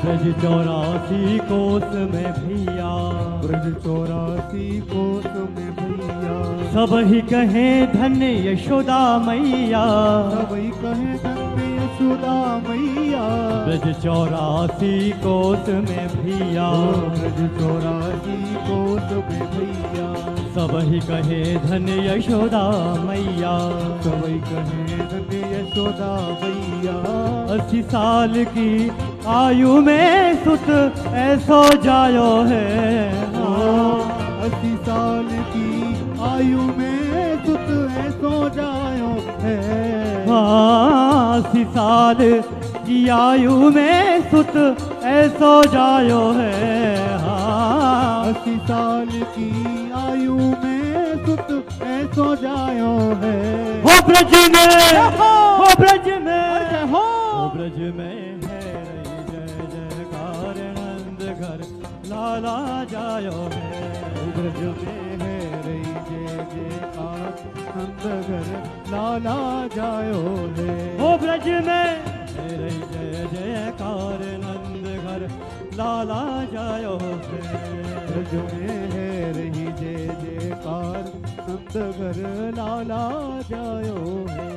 ब्रज 84 कोस में भैया, ब्रज 84 कोस में भैया, सब ही कहे धन्य यशोदा मैया। सबई कहे धन्य यशोदा मैया। ब्रज 84 कोस में भैया, ब्रज 84 कोस में भैया, सब ही कहे धन्य यशोदा मैया। सबई कहे धन्य यशोदा मैया। 80 साल की आयु में सुत ऐसो जायो है। 80 साल की आयु में सुत ऐसो जायो है। 80 साल की आयु में सुत ऐसो जायो है। 80 साल की आयु में सुत ऐसो जायो है। हो ब्रज में, हो ब्रज में, हो ब्रज में है रही जय जयकार नंद घर लाला जायो है। ब्रज में है रही जय जयकार नंद घर लाला जायो है। हो ब्रज में है रही जय जयकार नंद घर लाला जायो है। ब्रज में है रही जय जयकार नंद घर लाला जायो है।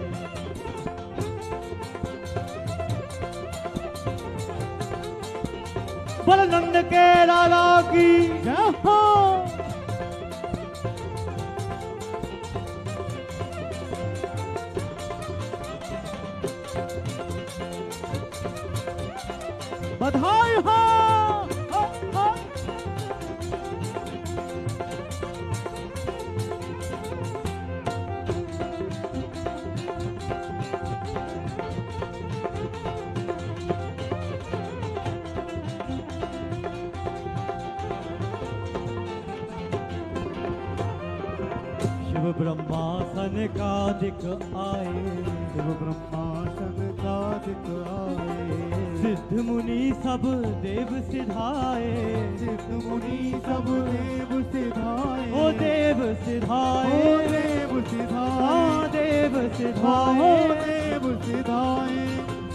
बोल नंद के लाला की जय हो। बधाई हो। शिव ब्रह्मासन का दिख आए, शिव ब्रह्मासन का दिख आए, सिद्ध मुनि सब देव सिधाए, सिद्ध मुनि सब देव सिधाए, ओ देव सिधाए, ओ देव सिधाए, हाँ देव ओ सिधाए, देव सिधाए।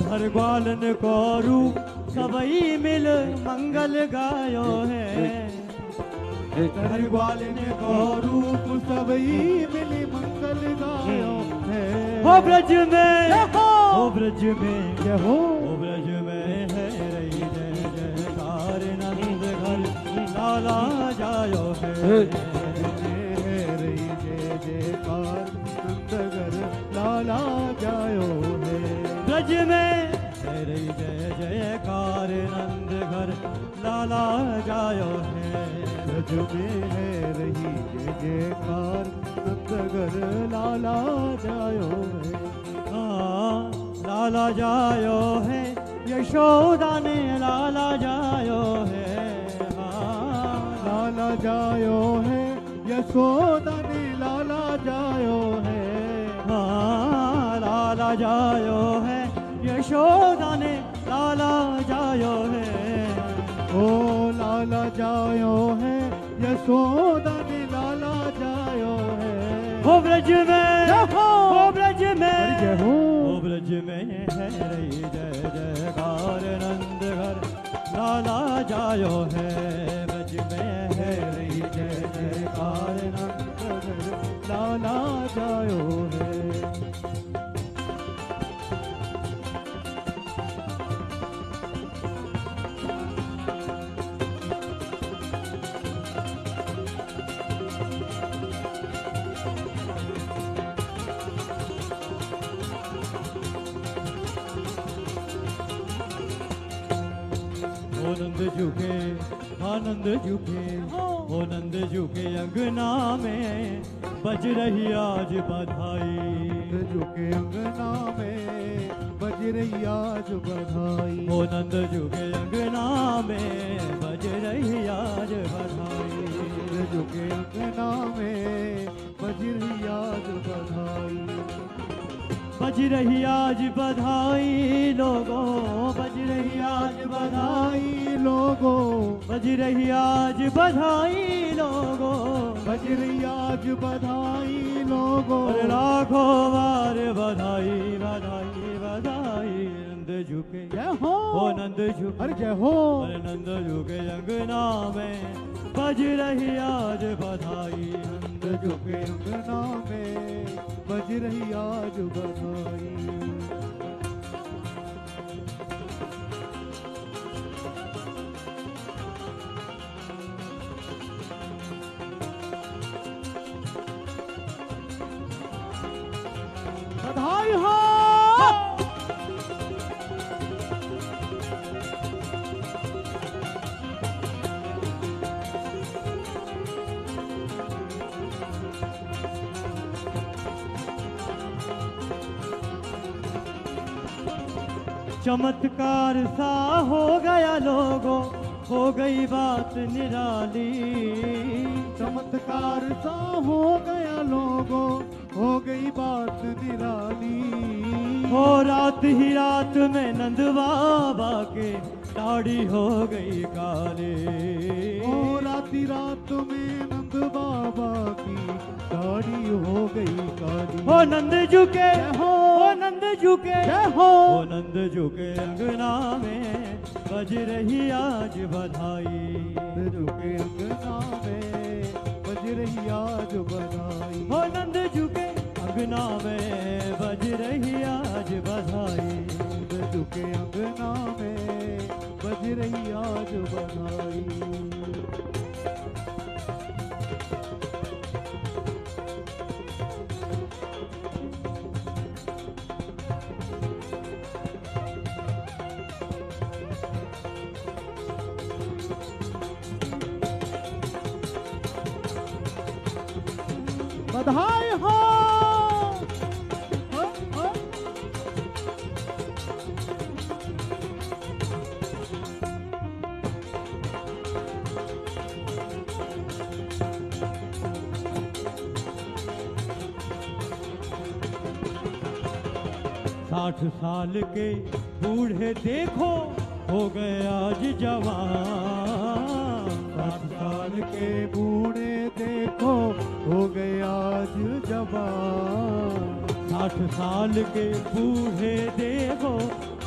धर ग्वालन को रूप सबई मिल मंगल गायो है, धर ग्वालन को रूप सबई मिली मंगल गायो है। हो ब्रज में, हो ब्रज में, जय हो, हो ब्रज में है रही जय जयकार, नंद घर लाला जायो है, है रही जय जयकार, नंदगर लाला जायो है। ब्रज में है रही जय जयकार, नंद घर लाला जायो है, ब्रज में है रही जय जयकार, नंदगर लाला जायो है। हाँ लाला जायो है, यशोदा ने लाला जायो है, हाँ लाला जायो है, यशोदा ने लाला जायो है। हाँ लाला जायो है, यशोदा ने लाला जायो है, ओ लाला जायो है, यशोदा ने लाला जायो है। हो ब्रज में, हो ब्रज में, जय हो, हो ब्रज में है रही जय जयकार, नंद घर लाला जायो है, ब्रज में है रही जय जयकार, नंदगर लाला जायो है। ओ नंद झुके, आनंद झुके, ओ नंद झुके अंगना में बज रही आज बधाई, झुके अंगना में बज रही आज बधाई, ओ नंद झुके अंगना में बज रही आज बधाई, झुके अंगना में बज रही आज बधाई। बज रही आज बधाई लोगों, बज रही आज बधाई लोगों, बज रही आज बधाई लोगों, बज रही आज बधाई लोगों। और लाखों बार बधाई बधाई बधाई, नंद झुके, जय हो, ओ नंद झुके, अरे जय हो, और नंद झुके अंगना में बज रही आज बधाई, नंद झुके अंगना में बज रही आज बधाई। बधाई हो, चमत्कार सा हो गया लोगों, हो गई बात निराली, चमत्कार सा हो गया लोगों, हो गई बात निराली। हो रात ही रात में नंद बाबा के दाढ़ी हो गई काले, ओ राती रात में नंद बाबा की दाढ़ी हो गई काली। हो नंद झुके, हो, हो नंद झुके, जय हो, हो नंद झुके अंगना में बज रही आज बधाई, झुके अंगना में बज रही आज बधाई। हो नंद झुके अंगना में बज रही आज बधाई, झुके अंगना में बज रही आज बधाई। बधाई हो, हो। साठ साल के बूढ़े देखो हो गए आज जवान। 60 साल के बूढ़े देखो हो गए आज जवान। 60 साल के बूढ़े देखो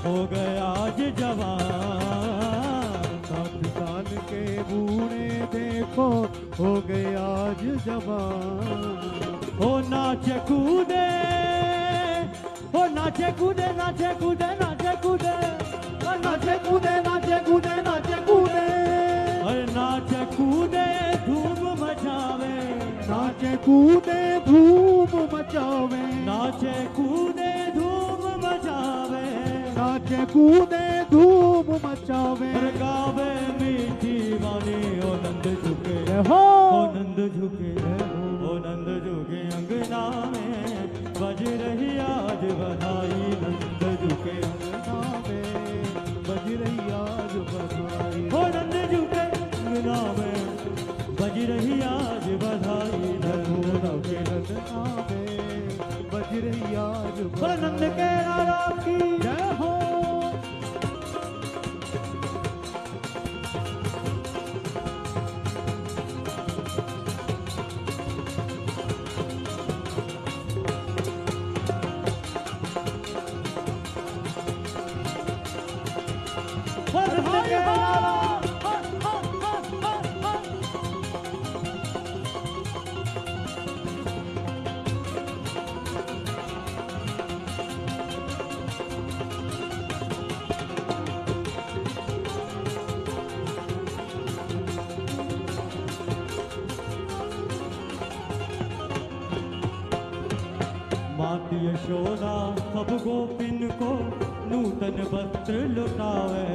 हो गए आज जवान। 60 साल के बूढ़े देखो हो गए आज जवान। हो नाचे कूदे, हो नाचे कूदे, नाचे कूदे, नाचे कूदे, हो नाचे कूदे, नाचे कूदे, नाचे कूदे, अरे नाचे कूदे धूम मचावे, नाचे कूदे धूम मचावे, नाचे कूदे धूम मचावे, नाचे कूदे धूम मचावे। हर गावे मीठी वाणी ओ नंद झुके, हो ओ नंद झुके, ओ नंद झुके अंगना में बज रही आज बधाई। नंद झुके अंगना में बज रही आज बधाई। ओ नंद झुके अंगना में बज रही आज बधाई। नंद झुके अंगना में बज रही आज बोल नंद के लाला की जय हो। बोल नंद के लाला। माती यशोदा सब गोपिन को नूतन वस्त्र लुटावे।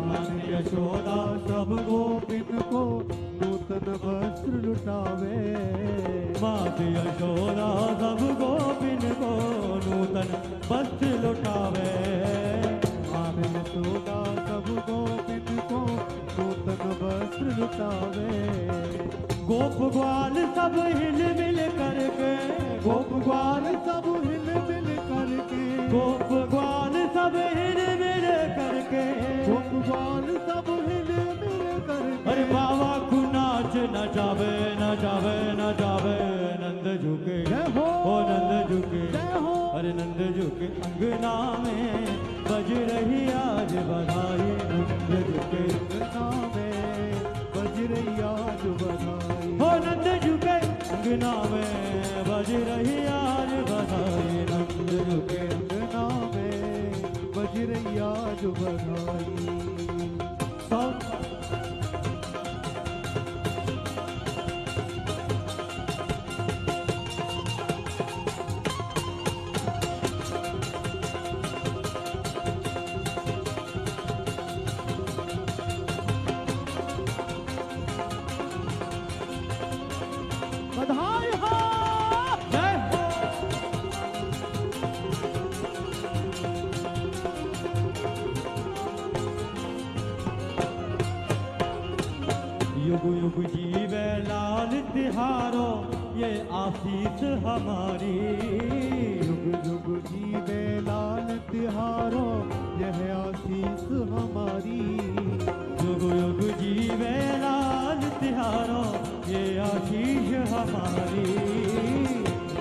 माती यशोदा सब गोपिन को नूतन वस्त्र लुटावे। माती यशोदा सब गोपिन को नूतन वस्त्र लुटावे। माते यशोदा सब गोपिन को नूतन वस्त्र लुटावे। गोप ग्वाल सब हिल मिल करके, गोप ग्वाल सब हिल मिल करके, गोप ग्वाल सब हिल मिल करके, गोप ग्वाल सब हिल मिल करके। अरे बाबा को नाच न जावे, न जावे, न जावे। नंद झुके जय हो। ओ नंद झुके, जय हो। अरे नंद झुके अंगना में बज रही आज बधाई। नंद झुके अंगना में बज रही आज बधाई। हो नंद झुके अंगना में बज रही आज बधाई। नंद झुके अंगना में बज रही आज बधाई। सब बधाई हो। जय हो। युग युग जीवे लाल तिहारो ये आशीष हमारी। युग युग जीवे लाल तिहारो यह आशीष हमारी। युग युग जीवे लाल तिहारो ये आशीष हमारी।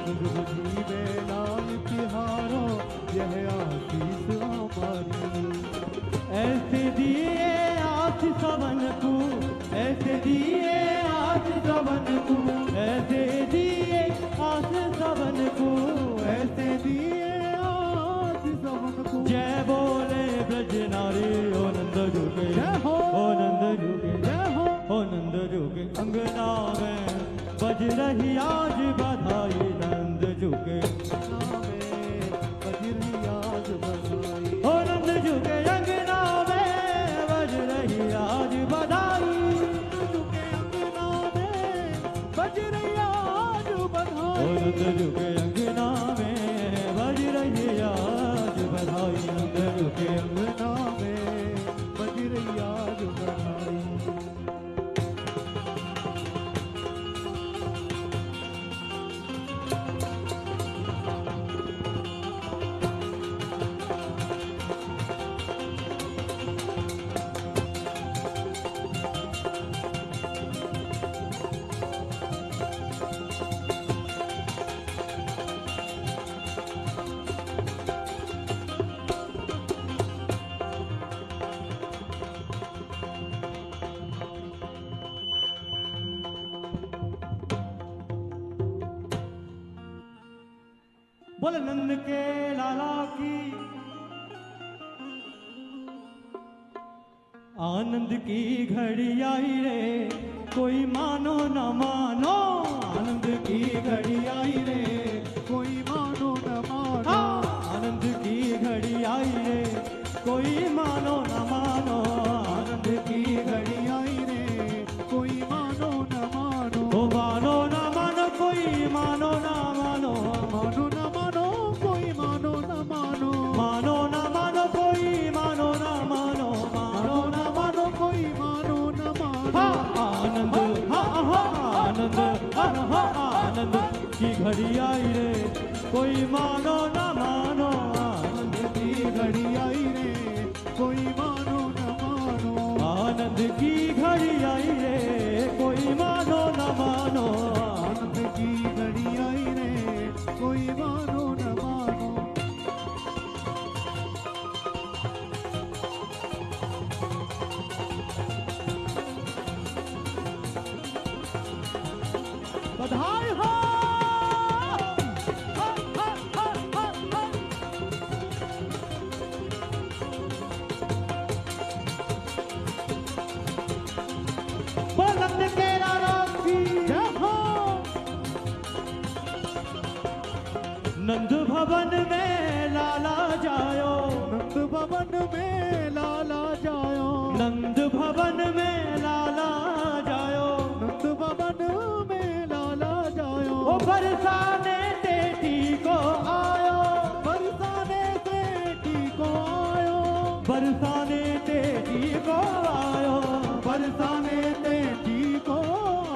युग युग जीवे लाल तिहारो यह आशीष हमारी। ऐसे दिए आस सवन को, ऐसे दिए आस सवन को, ऐसे दिए आस सवन को, ऐसे दिए आज सबन को। जय बोले ब्रज नारी ओ नंद झुके, जय हो। ओ नंद झुके, जय हो। ओ नंद झुके अंगना में बज रही आज बधाई। नंद झुके अंगना में बज रही आज बधाई। ओ नंद झुके अंगना में बज रही आज बधाई। झुके अंगना में बोल नंद के लाला की आनंद की घड़ी आई रे कोई मानो न मानो आनंद की घड़ी आई रे कोई मानो न मानो आनंद की घड़ी आई रे कोई मानो न मानो आनंद की घड़ी आई रे कोई मानो न मानो ओ मानो न मानो कोई मानो न मानो मानो न मानो कोई मानो न मानो मानो न मानो कोई मानो न मानो मानो मानो न मानो कोई मानो न मानो हाँ आनंद आनंद आनंद की घड़ी आई रे कोई मानो न मानो आनंद की घड़ी आई रे कोई मानो न मानो आनंद की घड़ी आई रे कोई मानो न मानो आनंद की घड़ी आई रे कोई मानो न मानो बधाई हो बुलंद के लाला की जय हो नंद भवन में लाला जायो नंद भवन में लाला जायो नंद भवन में लाला जायो नंद भवन में लाला जायो ओ बरसाने तेटी को आयो बरसाने बेटी को आयो बरसाने तेटी को आयो बरसाने बेटी को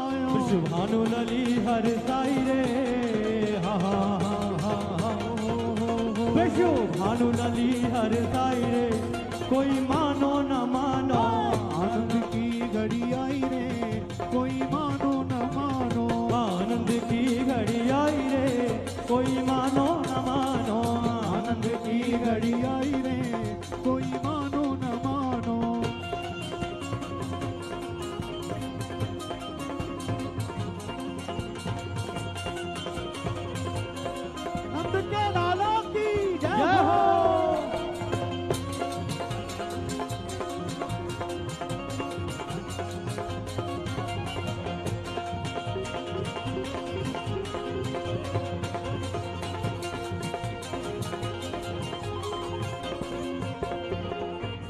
आयो शुभानु लली हर साई रे हा हा हा हा विशु भानु लली हर साई रे कोई मानो न मानो आनंद की घड़ी आई रे कोई मानो न मानो आनंद की घड़ी आई रे कोई मानो न मानो आनंद की घड़ी आई रे कोई मानो न मानो नंद के लाला की जय जय हो हो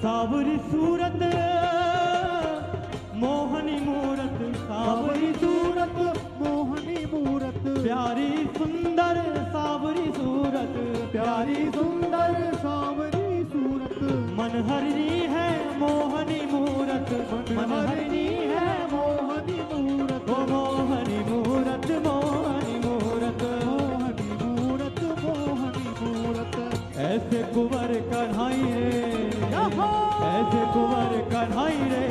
सावरी सूरत मोहनी मूरत सावरी सूरत मोहनी मूरत प्यारी सुंदर सावरी सूरत प्यारी सुंदर सावरी सूरत मन हरनी है मोहनी मूरत मन हरनी है मोहनी मूरत ओ मोहनी मूरत मोहनी मूरत मोहनी मूरत मोहनी मूरत ऐसे कुंवर कन्हाई रे ऐसे कुंवर कन्हाई रे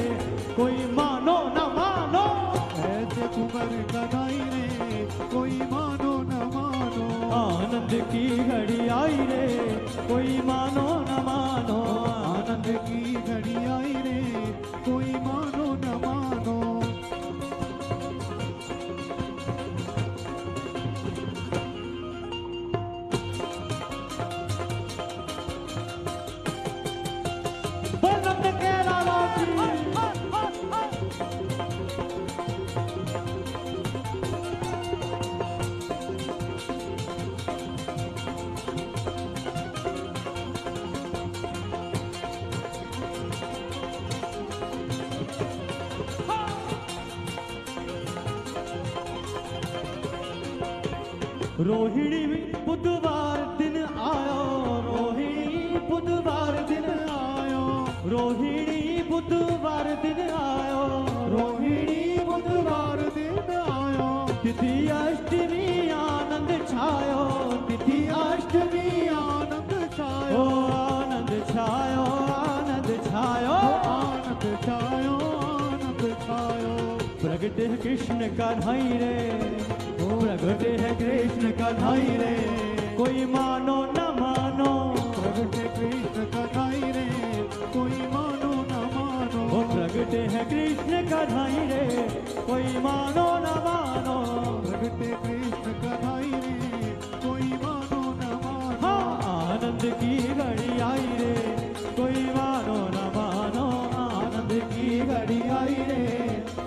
कोई मानो न मानो ऐसे कुंवर कन्हाई रे कोई मानो न मानो आनंद की घड़ी आई रे कोई मानो न मानो आनंद की घड़ी आई रे कोई मानो न मानो बुलंद के लाला की रोहिणी बुधवार दिन आयो रोहिणी बुधवार दिन आयो रोहिणी बुधवार दिन आयो रोहिणी बुधवार दिन आयो तिथि अष्टमी आनंद छायो तिथि अष्टमी आनंद ओ छायो आनंद छायो आनंद छायो आनंद छायो आनंद छायो प्रगट है कृष्ण कन्हई रे प्रगट है कृष्ण कन्हई रे कोई मानो न मानो प्रगट कृष्ण कन्हई रे कोई मानो न मानो ओ प्रगट है कृष्ण कन्हई रे कोई मानो न मानो प्रगट कृष्ण कन्हई रे कोई मानो न आनंद की घड़ी आई रे, कोई मानो न मानो आनंद की घड़ी आई रे,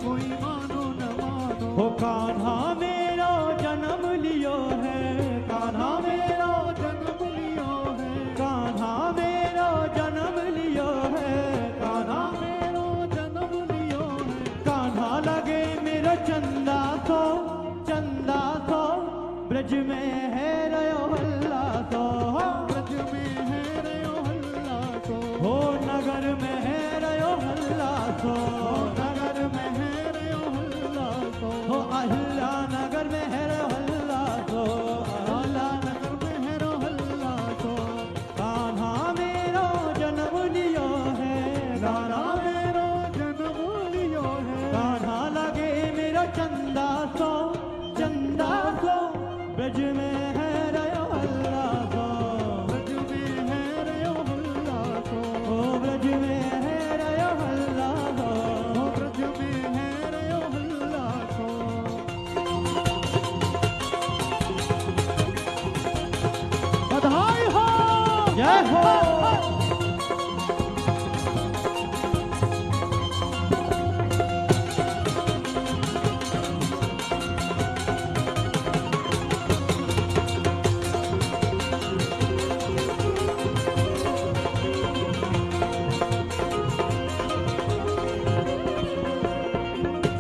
कोई मानो न मानो। हो कान्हा मेरो जन्म लियो है, कान्हा मेरो जन्म लियो है, कान्हा मेरो जन्म लियो है, कान्हा मेरो जन्म लियो है। कान्हा लगे मेरो चंदा सो, चंदा सो ब्रज में है रयो हल्ला सो, ब्रज में है रयो हल्ला सो, हो नगर में है रयो हल्ला सो, नगर में है रयो हल्ला सो, हो अहिल्या नगर में है रयो हल्ला सो, अहिल्या नगर में है रो हल्ला सो। कान्हा मेरो जन्म लियो है, कान्हा मेरो जन्म लियो है, कान्हा लगे मेरो चंदा सो, चंदा सो ब्रज में है रयो हल्ला सो, ब्रज में है रयो हल्ला सो, ओ ब्रज में है रयो हल्ला सो, ब्रज में है रयो हल्ला सो। बधाई हो, जय हो।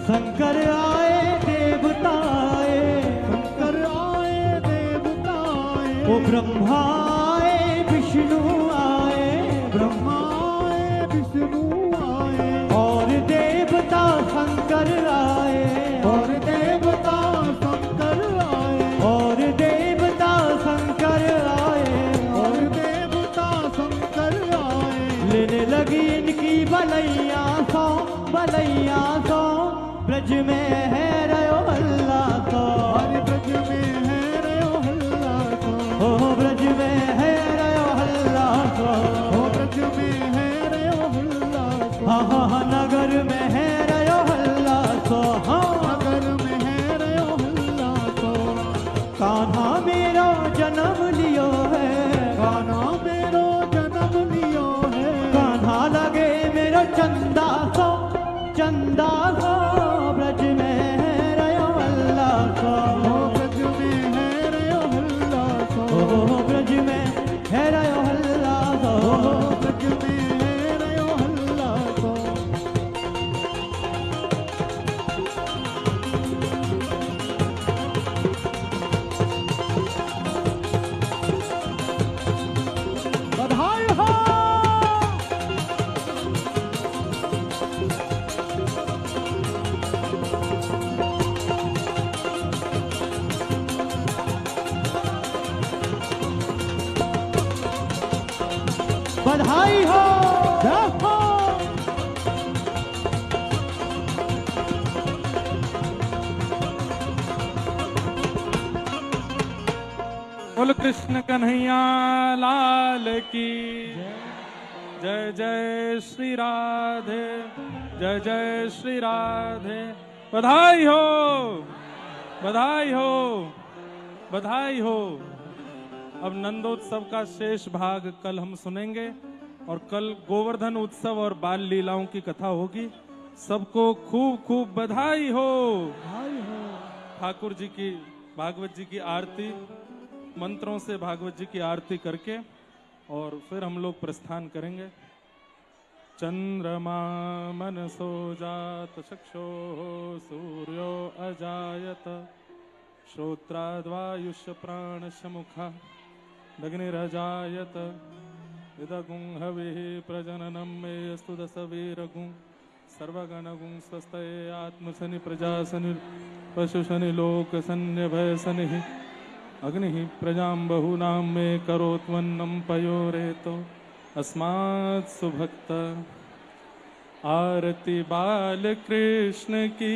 शंकर आए देवता आए, शंकर आए देवता आए, ओ ब्रह्मा आए विष्णु आए, ब्रह्मा आए विष्णु आए, और देवता शंकर आए, और देवता शंकर आए, और देवता शंकर आए, और देवता शंकर आए। लेने लगी इनकी बलैया सो, बलैया सो ब्रज में है रयो हल्ला सो, हरि ब्रज में है रयो हल्ला सो, ओ ब्रज में है रयो हल्ला सो, ओ ब्रज में है रयो हल्ला सो, हाँ हाँ हाँ नगर में है रयो हल्ला सो, हाँ नगर में है रयो हल्ला सो। कान्हा मेरो जन्म लियो है, कान्हा मेरो जन्म लियो है, कान्हा लगे मेरो चंदा सो, चंदा सो ब्रज में है रयो हल्ला सो, ओ ब्रज में है रयो हल्ला सो, ओ ब्रज में है रयो हल्ला सो, ओ ब्रज में है रयो हल्ला सो। बधाई हो, बधाई हो, जय हो। बोल कृष्ण कन्हैया लाल की जय, जय श्री राधे, जय जय श्री राधे। बधाई हो, बधाई हो, बधाई हो। अब नंदोत्सव का शेष भाग कल हम सुनेंगे और कल गोवर्धन उत्सव और बाल लीलाओं की कथा होगी। सबको खूब खूब बधाई हो। ठाकुर जी की, भागवत जी की आरती, मंत्रों से भागवत जी की आरती करके और फिर हम लोग प्रस्थान करेंगे। चंद्रमा मनसो जात चक्षो सूर्यो अजायत श्रोत्राद्वायुष प्राणस्य मुखा अग्निरजायत इदगुं हविः प्रजननं मे अस्तु दशवीरगुं सर्वगणगुं स्वस्तये आत्मशनि प्रजाशनि पशुशनि लोकसन्यभयशनिः अग्निः प्रजां बहूनां मे करोत्वन्नं पयोरेतो अस्मात् सुभक्त। आरती बाल कृष्ण की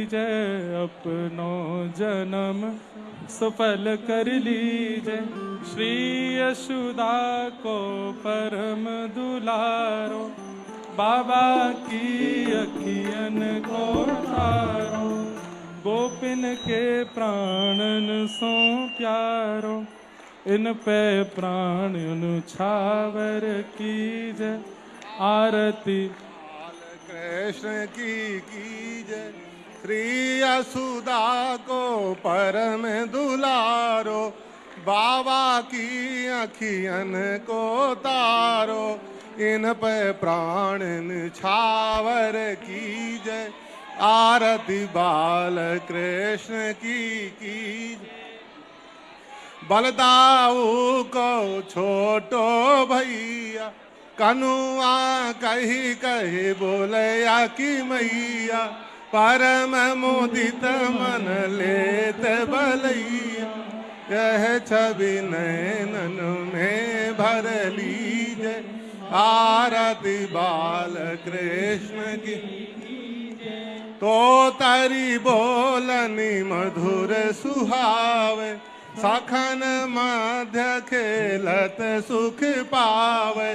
जय, अपनो जन्म सफल कर लीजय। श्री यशोदा को परम दुलारो, बाबा की अखियन को तारो। गोपिन के प्राणन सो प्यारो, इन पे प्राण न्यौछावर कीजय आरती कृष्ण की जय। श्री यशोदा को परम दुलारो, बाबा की अखियन को तारो, इन पे प्राण न्यौछावर की जय आरती बाल कृष्ण की जय। बलदाऊ को छोटो भैया, कनुआ कही कही बोलया कि मैया, परम मुदित मन लेत बलैया, यह छवि नैनन में भर लीजे आरती बाल कृष्ण की। तो तारी बोलनी मधुर सुहावे, सखन मध्य खेलत सुख पावे,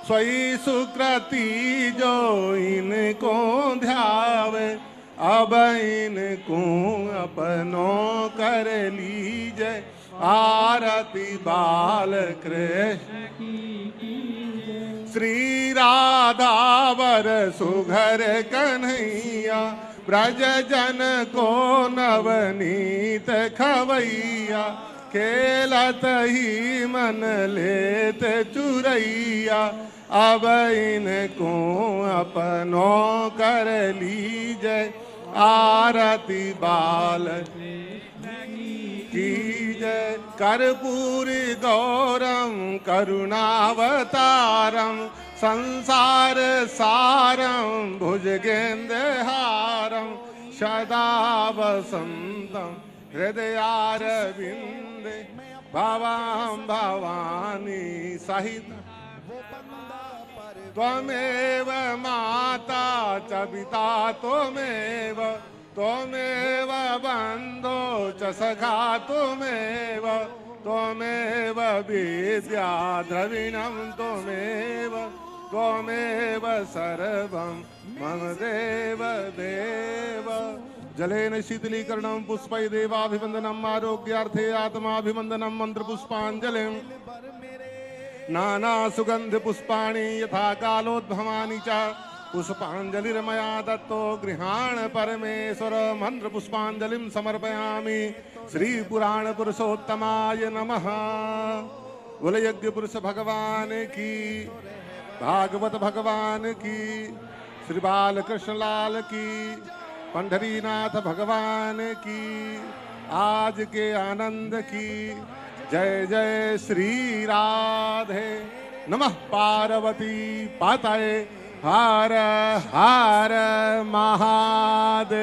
सोई सुकृति जो इनको ध्यावे, अब इनको अपनो कर लीजे आरती बाल कृष्ण। श्री राधा वर सुघर कन्हैया, ब्रज जन को नवनीत खवैया, खेलत ही मन लेत चुरैया, अब इनको अपनो कर लीजे आरती बाल की जय। कर्पूरी गौरम करुणावतारम, संसार सारम भुजगेन्द्रहारम, सदा वसंतम हृदयारविंदे, भवां भवानी सहित त्वमेव माता च पिता त्वमेव, त्वमेव बन्धो च सखा त्वमेव, त्वमेव विद्या द्रविणं त्वमेव, त्वमेव सर्वं मम देव देव। जलेन शीतलीकरणं पुष्पै देवाभिवन्दनम्, आरोग्यार्थे आत्माभिवन्दनं मन्त्रपुष्पाञ्जलिं। नाना सुगंध पुष्पाणि यथा कालोद्भवानि च, पुष्पाञ्जलिर्मया दत्तो गृहाण परमेश्वर, मंत्र पुष्पाञ्जलिं समर्पयामि। श्री पुराण पुरुषोत्तमाय नमः। बोल यज्ञ पुरुष भगवान की, भागवत भगवान की, श्री बाल कृष्ण लाल की, पंढरीनाथ भगवान की, आज के आनंद की। जय जय श्री राधे। नमः पार्वती पाताये, हर हर महादेव।